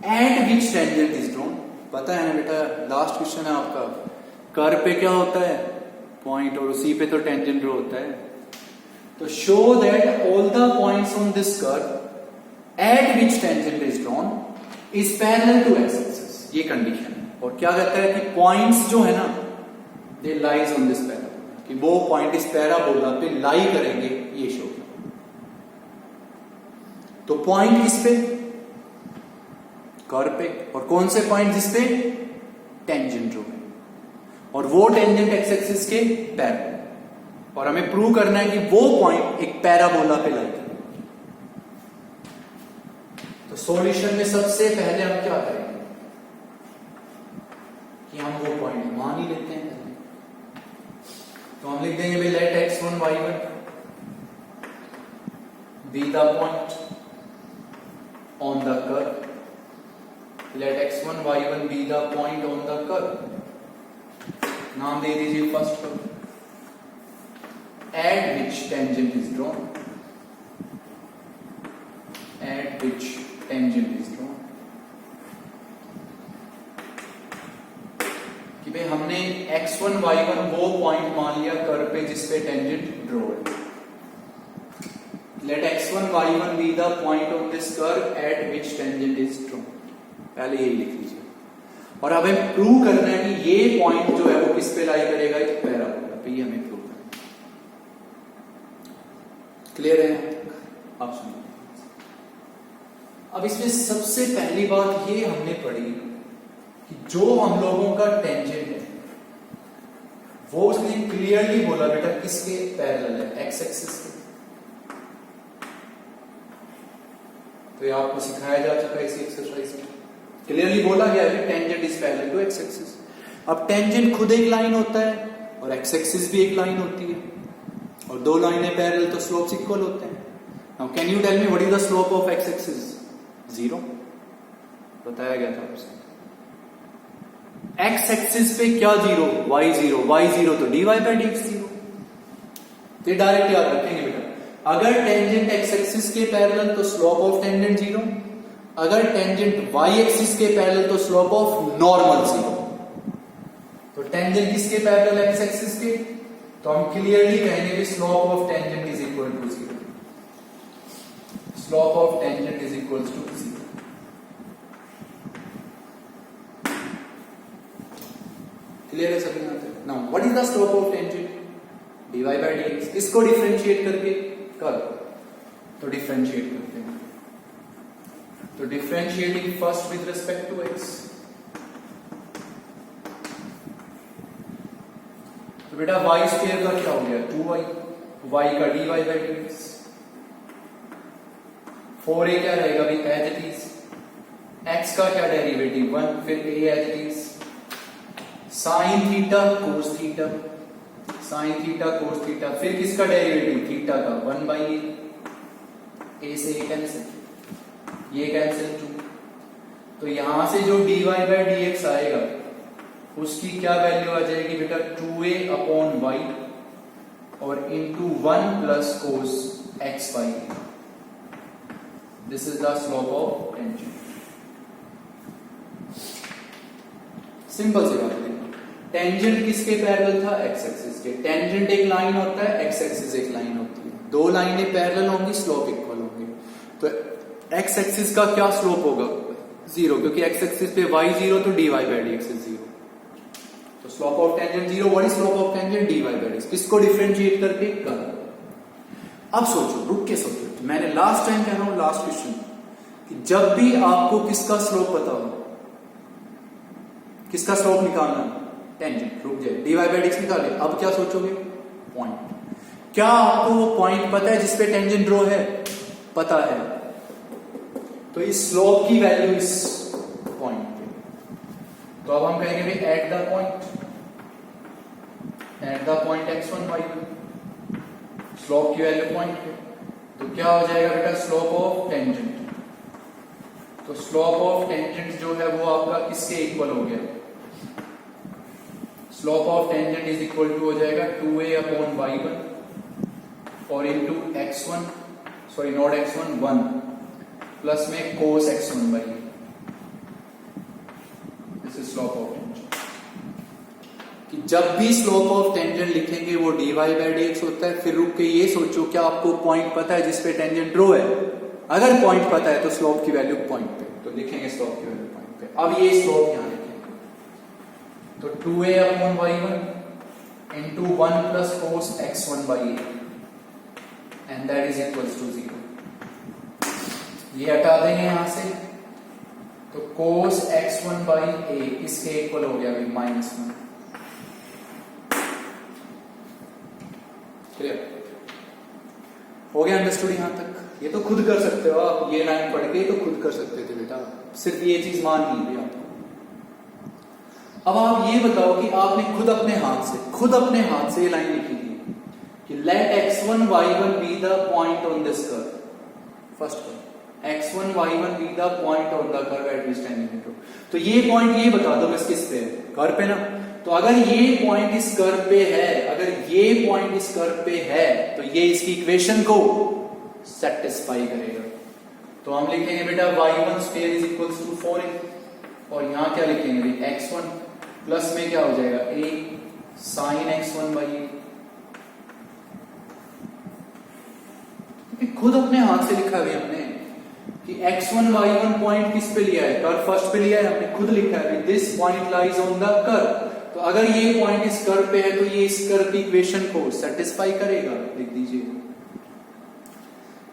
at which tangent is drawn. पता है ना बेटा, लास्ट क्वेश्चन है आपका, कर्व पे क्या होता है? पॉइंट, और उसी पे तो टेंजेंट ड्रॉ होता है। तो show that all the points on this curve at which tangent is drawn is parallel to x axis. ये कंडीशन है। और क्या कहता है कि पॉइंट्स जो है ना, दे लाइज ऑन दिस पैराबोला, कि वो पॉइंट इस पैराबोला पे लाई करेंगे, ये शो। तो पॉइंट किस पे? कर्व पे। और कौन से पॉइंट जिस पे? टेंजेंट ड्रॉ है, और वो टेंजेंट एक्स एक्सिस के पैरेलल। और हमें प्रूव करना है कि वो पॉइंट एक पैराबोला पे लाई है। तो सॉल्यूशन में सबसे पहले हम क्या करेंगे कि हम वो पॉइंट मान ही लेते हैं पहले। तो हम लिख देंगे भाई late x1 y1 be the point on the curve, let x1 y1 be the point on the curve। नाम दे दीजिए first curve, at which tangent is drawn, at which tangent is drawn। कि भाई हमने x1 y1 वो point मान लिया curve पे जिस पे टेंजेंट ड्रॉ है। Let x1 y1 be the point on this curve at which tangent is drawn। पहले यही लिख लीजिए। और अब हमें प्रूव करना है कि ये पॉइंट जो है वो किस पे लाई करेगा, एक पैराबोला पे। ये हमें प्रूव करना है। क्लियर है? आप सुनिए। अब इसमें सबसे पहली बात ये हमने पढ़ी कि जो हम लोगों का टेंजेंट है वो उसने क्लियरली बोला बेटा किसके पैरेलल है, एक्स एक्सिस के। तो ये आपको सिखाया जा चुका है इसी एक्सरसाइज में, क्लियरली बोला गया है tangent is parallel to x axis. अब टेंजेंट खुद एक लाइन होता है और एक्स एक्सिस भी एक लाइन होती है, और दो लाइनें पैरेलल तो स्लोप्स इक्वल होते हैं। Now can you tell me what is the slope of x axis? 0 बताया गया था आपसे। एक्स एक्सिस पे क्या 0? y 0, y 0 तो dy बाई dx 0। तो डायरेक्ट याद रखेंगे बेटा, अगर टेंजेंट एक्स एक्सिस के पैरेलल तो स्लोप ऑफ टेंजेंट 0, अगर टेंजेंट वाई एक्सिस के पैरेलल तो स्लोप ऑफ नॉर्मल 0। तो टेंजेंट किसके पैरेलल? एक्स एक्सिस के। तो हम क्लियरली कहेंगे कि slope of tangent is equal to 0। Slope of tangent is equal to 0। Clear है सभी? Now what is the slope of tangent? dy by dx। इसको डिफरेंशिएट करके कर, तो डिफरेंशिएट करते हैं। तो differentiating first with respect to x, तो बेटा y स्क्वायर का क्या हो गया? 2y, y का dy बाई dx। 4a क्या रहेगा भाई? As it is. x का क्या डेरिवेटिव? 1, फिर a as it is. Sine theta cos theta, sine theta cos theta, फिर किसका डेरिवेटिव? थीटा का 1 बाई ए से ये कैंसिल, ये कैंसिल 2। तो यहां से जो dy बाई dx आएगा उसकी क्या वैल्यू आ जाएगी बेटा? 2a अपॉन y और into 1 plus cos x by a। This is the slope of tangent. Simple सी बात है। टेंजेंट किसके पैरेलल था? एक्स एक्सिस के। टेंजेंट एक लाइन होता है, एक्स एक्सिस एक लाइन होती है। दो लाइनें पैरेलल होंगी, स्लोप इक्वल होंगे। तो एक्स एक्सिस का क्या स्लोप होगा? 0, क्योंकि एक्स एक्सिस पे y 0 तो dy बाई dx इज 0। तो slope of tangent 0। What is slope of tangent? dy by dx। किसको डिफरेंशिएट करके? कर। अब सोचो, रुक के सोचो। मैंने लास्ट टाइम कह रहा हूं, लास्ट क्वेश्चन, कि जब भी आपको किसका स्लोप पता हो, किसका स्लोप निकालना है? टेंजेंट। रुक जाए, dy बाई dx निकाले। अब क्या सोचोगे? पॉइंट। क्या आपको वो पॉइंट पता है जिसपे टेंजेंट ड्रॉ है? पता है। तो इस स्लोप की वैल्यू इस पॉइंट पे, तो अब हम कहेंगे भाई at the point x1 y1, slope की वैल्यू पॉइंट पे। तो क्या हो जाएगा बेटा? Slope of tangent. तो स्लोप ऑफ टेंजेंट जो है वो आपका किसके इक्वल हो गया? Slope of tangent is equal to हो जाएगा 2a अपॉन y1 और into x1, sorry not x1, 1 plus में कोस x1 by. This is slope of tangent. कि जब भी स्लोप ऑफ टेंजेंट लिखेंगे वो dy बाई dx होता है। फिर रुक के ये सोचो, क्या आपको पॉइंट पता है जिसपे टेंजेंट ड्रॉ है? अगर पॉइंट पता है तो स्लोप की वैल्यू पॉइंट पे, तो लिखेंगे स्लोप की वैल्यू पॉइंट पे। अब ये स्लोप यहां लिखेंगे, तो 2a upon y1 into 1 plus cos x1 by a, and that is equals to 0। ये हटा देंगे यहां से, तो कोस x1 बाई a इसके इक्वल हो गया -1। हो गया अंडरस्टूड यहां तक? ये तो खुद कर सकते हो आप, ये लाइन पढ़ के तो खुद कर सकते थे बेटा, सिर्फ ये चीज मान लीजिए आपको। अब आप ये बताओ कि आपने खुद अपने हाथ से ये लाइन लिखी थी कि let x1 y1 be the point on this curve. First curve x1 y1 be the point on the curve at which time. तो ये पॉइंट ये बता दो बस किस पे है, कर्व पे ना। तो अगर ये पॉइंट इस कर्व पे है, तो ये इसकी इक्वेशन को सेटिस्फाई करेगा। तो हम लिखेंगे बेटा y1 square is equals to 4a, और यहां क्या लिखेंगे x1 प्लस में क्या हो जाएगा a sin x1 by a। खुद अपने हाथ से लिखा है हमने कि x1 y1 पॉइंट किस पे लिया है, कर्व फर्स्ट पे लिया है, हमने खुद लिखा है this point lies on the curve. तो अगर ये पॉइंट इस कर्व पे है तो ये इस कर्व की इक्वेशन को सेटिस्फाई करेगा, लिख दीजिए।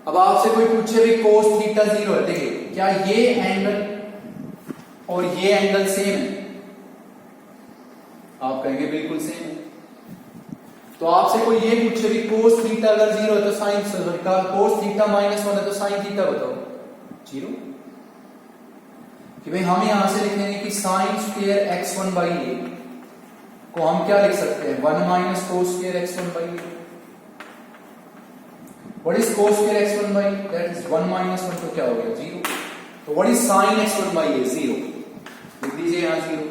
अब आपसे कोई पूछे भी cos थीटा 0 है, देखिए क्या ये एंगल और ये एंगल सेम है? आप कहेंगे बिल्कुल सेम है। तो आपसे कोई ये पूछे भी cos थीटा अगर 0 है तो साइन cos थीटा -1 है तो साइन थीटा बताओ 0। कि भाई हम यहां से लिख देंगे कि sine square x1 by a को हम क्या लिख सकते हैं 1 minus cos square x1 by a। What is cos square x1 by a? That is 1 minus 1, तो क्या हो गया 0। तो what is sin x1 by a? 0। लिख दीजिए यहां 0।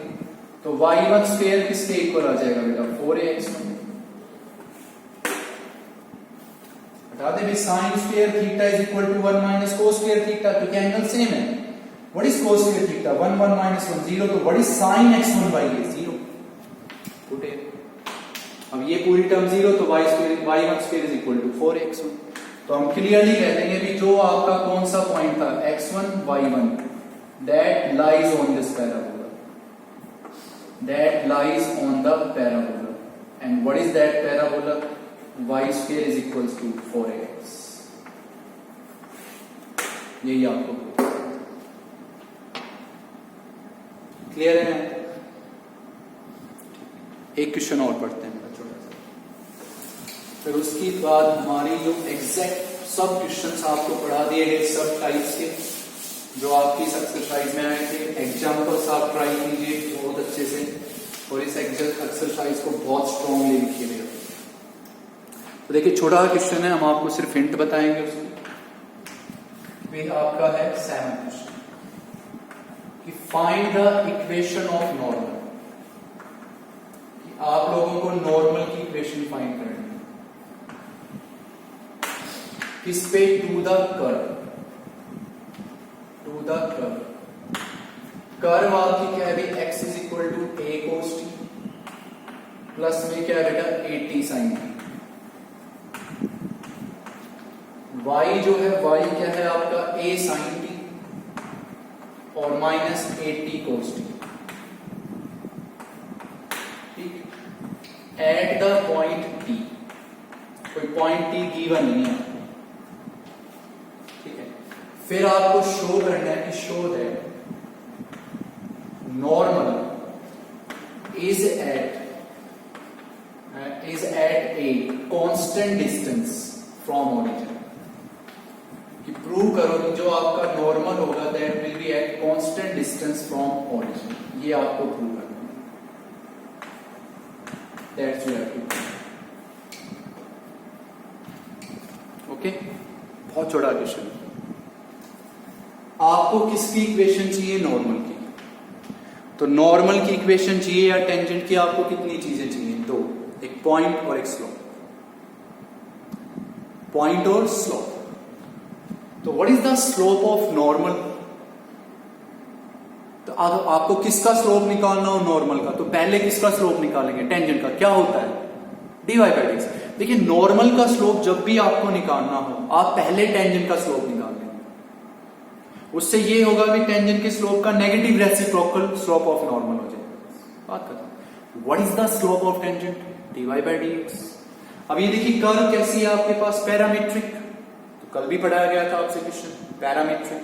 तो y1 स्क्वायर किसके इक्वल आ जाएगा बेटा 4ax1। बता दे भी sin square theta is equal to 1 minus cos square theta, क्योंकि एंगल सेम है। What is cos square theta 1 1 minus 1 0। तो what is sin x1 by a? 0। Put अब ये पूरी टर्म 0, तो y1 square is equal to 4ax1। तो हम clearly कह देंगे भी जो आपका कौन सा पॉइंट था x1 y1 that lies on this parabola, and what is that parabola? y square is equals to 4ax। यही आपको क्लियर है? एक क्वेश्चन और पढ़ते हैं छोटा सा, फिर उसके बाद हमारी जो एग्जैक्ट सब क्वेश्चंस आपको पढ़ा दिए गए सब टाइप्स के जो आपकी इस एक्सरसाइज में आए थे। एग्जांपल्स आप ट्राई कीजिए बहुत अच्छे से, और इस एक्सरसाइज को बहुत स्ट्रांगली लिखिए। तो देखिए छोटा क्वेश्चन है, हम आपको सिर्फ हिंट बताएंगे उसको। ये आपका है 7th क्वेश्चन कि find the equation of normal. आप लोगों को नॉर्मल की इक्वेशन फाइंड करनी है किस पे? To the curve. कर्व आपकी क्या है भाई x is equal to a cos t plus में क्या है बेटा 80 sin t। y जो है y क्या है आपका a sin t और माइनस 80 cos t। ठीक, एट द पॉइंट t, कोई पॉइंट t गिवन नहीं है, ठीक है। फिर आपको शो करना है कि show that normal is at a constant distance from origin. कि प्रूव करो कि जो आपका नॉर्मल होगा that will be at constant distance from origin. ये आपको प्रूव करना है, that's you have to. Okay, बहुत छोटा क्वेश्चन। आपको किसकी इक्वेशन चाहिए? नॉर्मल की। तो नॉर्मल की इक्वेशन चाहिए या टेंजेंट की आपको कितनी चीजें चाहिए? दो, एक पॉइंट और एक स्लोप। पॉइंट और स्लोप। तो what is the slope of normal? तो आपको किसका स्लोप निकालना हो? नॉर्मल का। तो पहले किसका स्लोप निकालेंगे? टेंजेंट का। क्या होता है? dy by dx। देखिए नॉर्मल का स्लोप जब भी आपको निकालना हो आप पहले टेंजेंट का स्लोप निकाल लेंगे। उससे ये होगा कि टेंजेंट के स्लोप का negative reciprocal slope of normal हो जाएगा। बात खत्म। What is the slope of tangent? dy by dx। अब ये देखिए कर्व कैसी है आपके पास? पैरामीट्रिक। तो कल भी पढ़ाया गया था आपसे क्वेश्चन पैरामीट्रिक।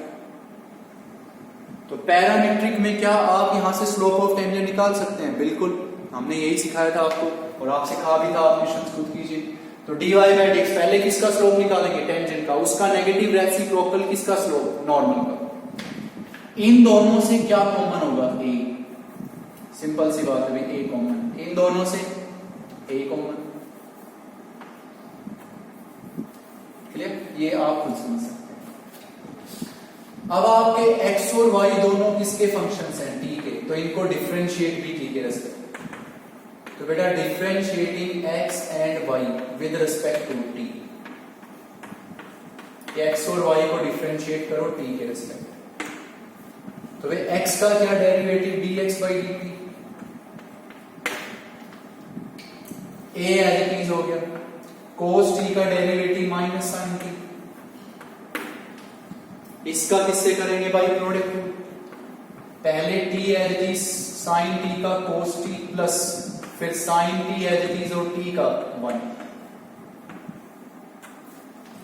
तो पैरामीट्रिक में क्या आप यहां से स्लोप ऑफ टेंजेंट निकाल सकते हैं? बिल्कुल, हमने यही सिखाया था आपको और आप सिखा भी था। आप क्वेश्चन खुद कीजिए। तो dy बाई dx पहले किसका स्लोप निकालेंगे, टेंजेंट का, उसका नेगेटिव रेसिप्रोकल किसका स्लोप, नॉर्मल का। इन दोनों से क्या कॉमन होगा, a, सिंपल सी बात है, a कॉमन, इन दोनों से a कॉमन, क्लियर, ये आप खुद समझ सकते हैं। अब आपके x और y दोनों किसके फंक्शंस हैं, t के, तो इनको डिफरेंशिएट भी t के रेस्पेक्ट। तो बेटा differentiating x and y with respect to t, x और y को डिफरेंशिएट करो t के रिस्पेक्ट। तो भाई x का क्या derivative, dx by dt, a as it is हो गया, cos t का डेरिवेटिव माइनस sin t, इसका किससे करेंगे बाई प्रोडक्ट, पहले t as it is sin t का cos t प्लस फिर sin t as it is और t का 1,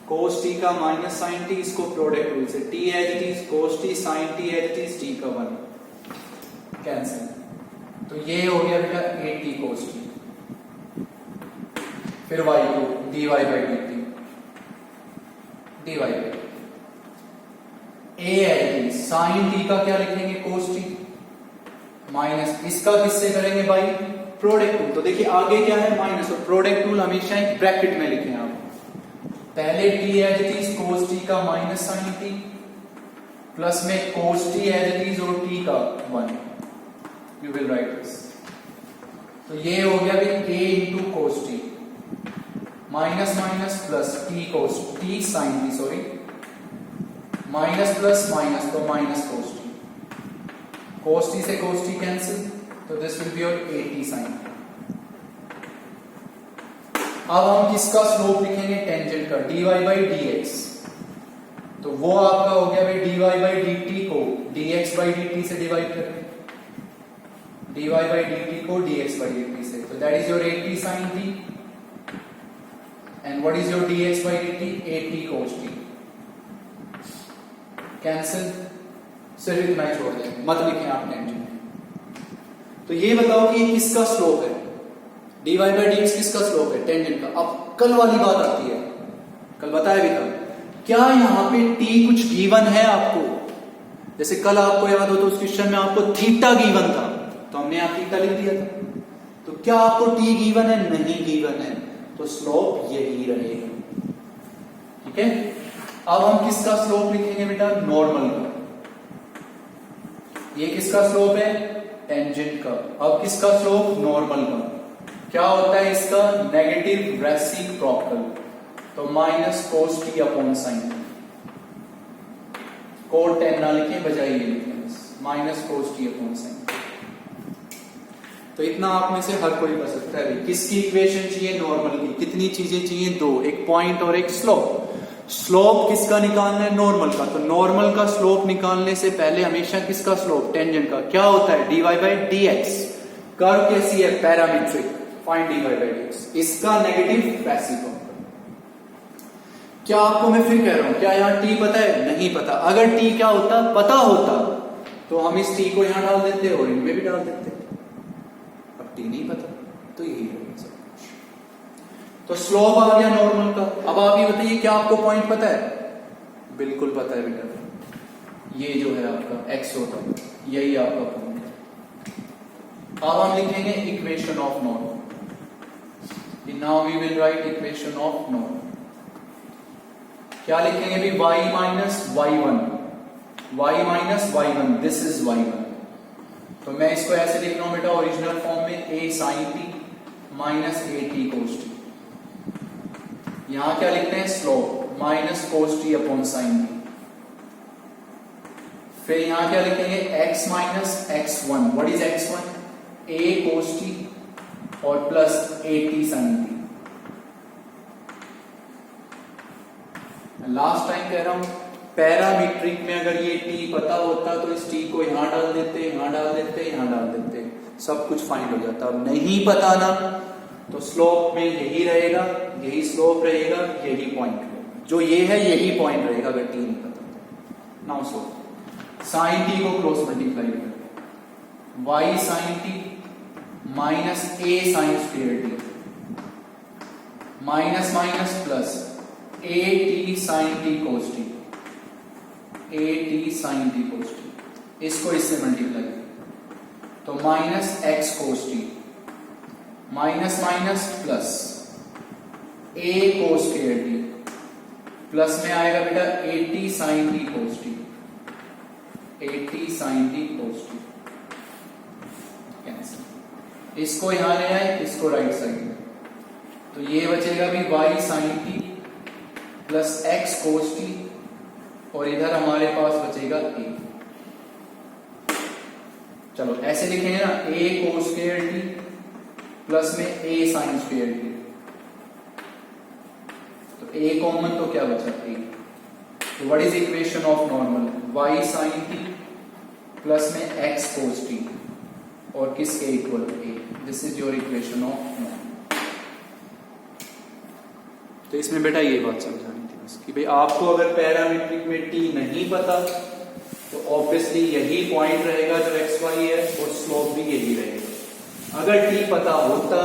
cos t का माइनस sin t, इसको प्रोडक्ट रूल से t as it is cos t sin t as it is t का 1 cancel, तो ये हो गया बेटा 8t cos t, फिर y को dy by dt, dy by a as it is sin t का क्या लिखेंगे, cos t माइनस, इसका किससे करेंगे भाई, प्रोडक्ट रूल। तो देखिए आगे क्या है, माइनस, और प्रोडक्ट रूल हमेशा एक ब्रैकेट में लिखें आप, पहले t as it is cos t का माइनस sin t प्लस में cos t as it is और t का 1, यू विल राइट दिस। तो ये हो गया भाई a into cos t minus minus plus t sin t, sorry, minus plus minus तो minus cos t, cos t से cos t कैंसिल, तो this will be your 80 sin। अब हम किसका स्लोप लिखेंगे, टेंजेंट का, dy बाई dx, तो वो आपका हो गया भाई dy बाई dt को dx बाई dt से डिवाइड करें, dy बाई dt को dx बाई dt से, तो that is your 80 sin t and what is your dx by dt, 80 cos t, cancel, सिर्फ इतना ही छोड़ देंगे, मत लिखें आप टेंजेंट। तो ये बताओ कि ये किसका स्लोप है, dy बाई dx किसका स्लोप है, टेंजेंट का। अब कल वाली बात आती है, कल बताया भी था, क्या यहाँ पे t कुछ गिवन है आपको, जैसे कल आपको याद हो तो उस क्वेश्चन में आपको थीटा गिवन था, तो हमने यहाँ थीटा लिख दिया था, तो क्या आपको t गिवन है, नहीं गिवन है, तो स्लोप यही रहेगा, ठीक है। अब हम किसका स्लोप लिखेंगे बेटा, नॉर्मल का, ये किसका स्लोप है, टेंजेंट का। अब किसका स्लोप, नॉर्मल का, क्या होता है इसका, नेगेटिव रेसिप्रोकल, तो minus cos t upon sin, cot 10 ना लिखें, बजाय ये लिखें बस, minus cos t upon sin। तो इतना आप में से हर कोई कर सकता है, किसकी इक्वेशन चाहिए, नॉर्मल की, कितनी चीजें चाहिए, दो, एक पॉइंट और एक स्लोप। स्लोप किसका निकालना है, नॉर्मल का, तो नॉर्मल का स्लोप निकालने से पहले हमेशा किसका स्लोप, टेंजेंट का, क्या होता है, dy बाई dx, कर्व कैसी है, parametric, find dy by dx, इसका नेगेटिव रेसिप्रोकल। क्या आपको मैं फिर कह रहा हूं, क्या यहाँ t पता है, नहीं पता, अगर t क्या होता, पता होता, तो हम इस t को यहां डाल देते और इनमें भी डाल देते, अब t नहीं पता, तो यही है सब कुछ। तो स्लोप आ गया नॉर्मल का। अब आप ये बताइए, क्या आपको पॉइंट पता है, बिल्कुल पता है बेटा, ये जो है आपका x होता है, यही आपका पॉइंट है। अब हम लिखेंगे equation of normal, now we will write equation of normal. क्या लिखेंगे भी, y minus y one, this is y1, तो मैं इसको ऐसे लिख रहा हूं बेटा ओरिजिनल फॉर्म में, a sin t minus at cos t, यहां क्या लिखते हैं, slope minus cos t upon sin t, फिर यहां क्या लिखेंगे, x minus x1, what is x1, a cos t और plus at sin t। Last time कह रहा हूं, पैरामीट्रिक में अगर ये t पता होता तो इस t को यहां डाल देते, यहां डाल देते, यहां डाल देते, सब कुछ फाइंड हो जाता। अब नहीं पता ना, तो स्लोप में यही रहेगा, यही स्लोप रहेगा, यही पॉइंट रहेगा, जो ये है यही पॉइंट रहेगा अगर t नहीं पता। नाउ सो sin t को क्रॉस मल्टीप्लाई करें, y sin t minus a sin square t minus minus plus a t sine t cos t, a t sine t cos t, इसको इससे multiply तो minus x cos t, minus minus plus a cos square t, plus में आएगा बेटा a t sine t cos t, a t sine t cos t, cancel. इसको यहां ले आए, इसको राइट साइड में, तो ये बचेगा भी y sine t plus x cos t, और इधर हमारे पास बचेगा a। चलो ऐसे लिखेंगे ना, a cos square t plus में a साइन स्क्वायर टी, तो a कॉमन तो क्या बचा a। तो what is equation of normal, y sine t plus में x कोस टी, और किसके equal a। This is your equation of normal. तो इसमें बेटा ये बात समझानी थी बस कि भाई आपको अगर पैरामीट्रिक में टी नहीं पता तो ऑब्वियसली यही पॉइंट रहेगा जो एक्स वाई है, और स्लोप भी यही रहेगा। अगर टी पता होता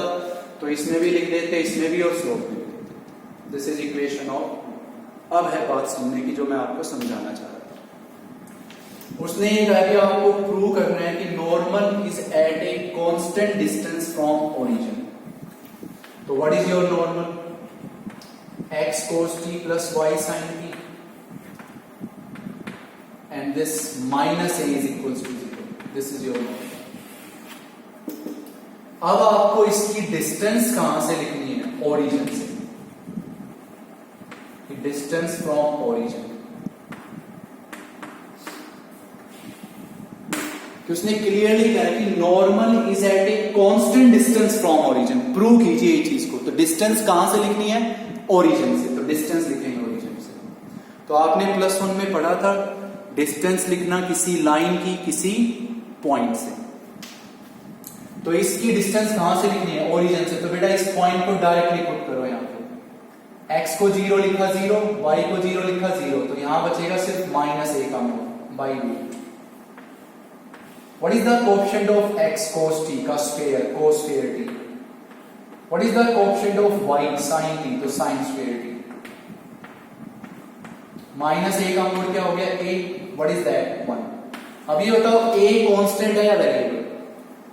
तो इसमें भी लिख देते, इसमें भी, और स्लोप भी लिख देते। This is equation of. अब है बात सुनने की जो मैं आपको समझाना चाह रहा था। उसने ये कहा कि आपको प्रूव करना है कि normal is at a constant distance from origin. तो what is your normal, x cos t plus y sin t, and this minus a is equals to 0. This is your normal. अब आपको इसकी distance कहां से लिखनी है, origin से। Distance from origin, कि उसने क्लियरली कहा कि normal is at a constant distance from origin. Prove कीजिए ये चीज को। तो डिस्टेंस कहां से लिखनी है, ओरिजिन से। तो डिस्टेंस लिखेंगे ओरिजिन से। तो आपने +1 में पढ़ा था डिस्टेंस लिखना किसी लाइन की किसी पॉइंट से। तो इसकी डिस्टेंस कहां से लिखनी है, ओरिजिन से। तो बेटा इस पॉइंट को डायरेक्टली पुट करो यहां पे। x को 0 लिखा 0, y को 0 लिखा 0, तो यहां बचेगा सिर्फ -a का mod by root. What is the coefficient of x cos t का square, cos square t। What is the coefficient of y sin t, तो sin square t। -a का मोड क्या हो गया, a। What is that, 1। अब ये बताओ a constant है या वेरिएबल।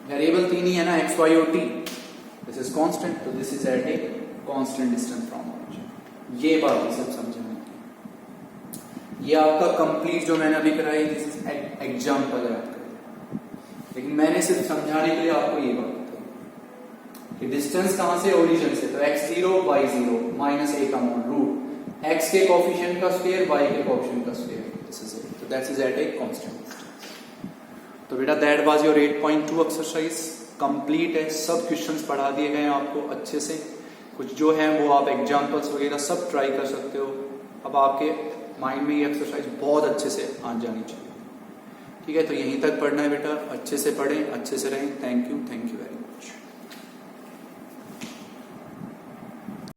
वेरिएबल तीन ही है ना, x y और t। दिस इज कांस्टेंट, तो this is at a constant distance from origin. ये बात ही सब समझना है। ये आपका कंप्लीट जो मैंने अभी कराई, दिस इज एग्जांपल है आपका, लेकिन मैंने सिर्फ समझाने के लिए आपको ये बात कि डिस्टेंस कहां से, ओरिजिन से। तो x0 y0 -a का मोड रूट x के कोएफिशिएंट का स्क्वायर, y के कोएफिशिएंट का स्क्वायर। This is it. तो that is at a constant. तो बेटा that was your 8.2 exercise. Complete है, सब क्वेश्चंस पढ़ा दिए गए हैं आपको अच्छे से। कुछ जो है वो आप एग्जांपल्स वगैरह सब ट्राई कर सकते हो। अब आपके माइंड में ये एक्सरसाइज बहुत अच्छे से आ जानी चाहिए। ठीक है, तो यहीं तक पढ़ना है बेटा। अच्छे से पढ़ें, अच्छे से रहें। Thank you very much.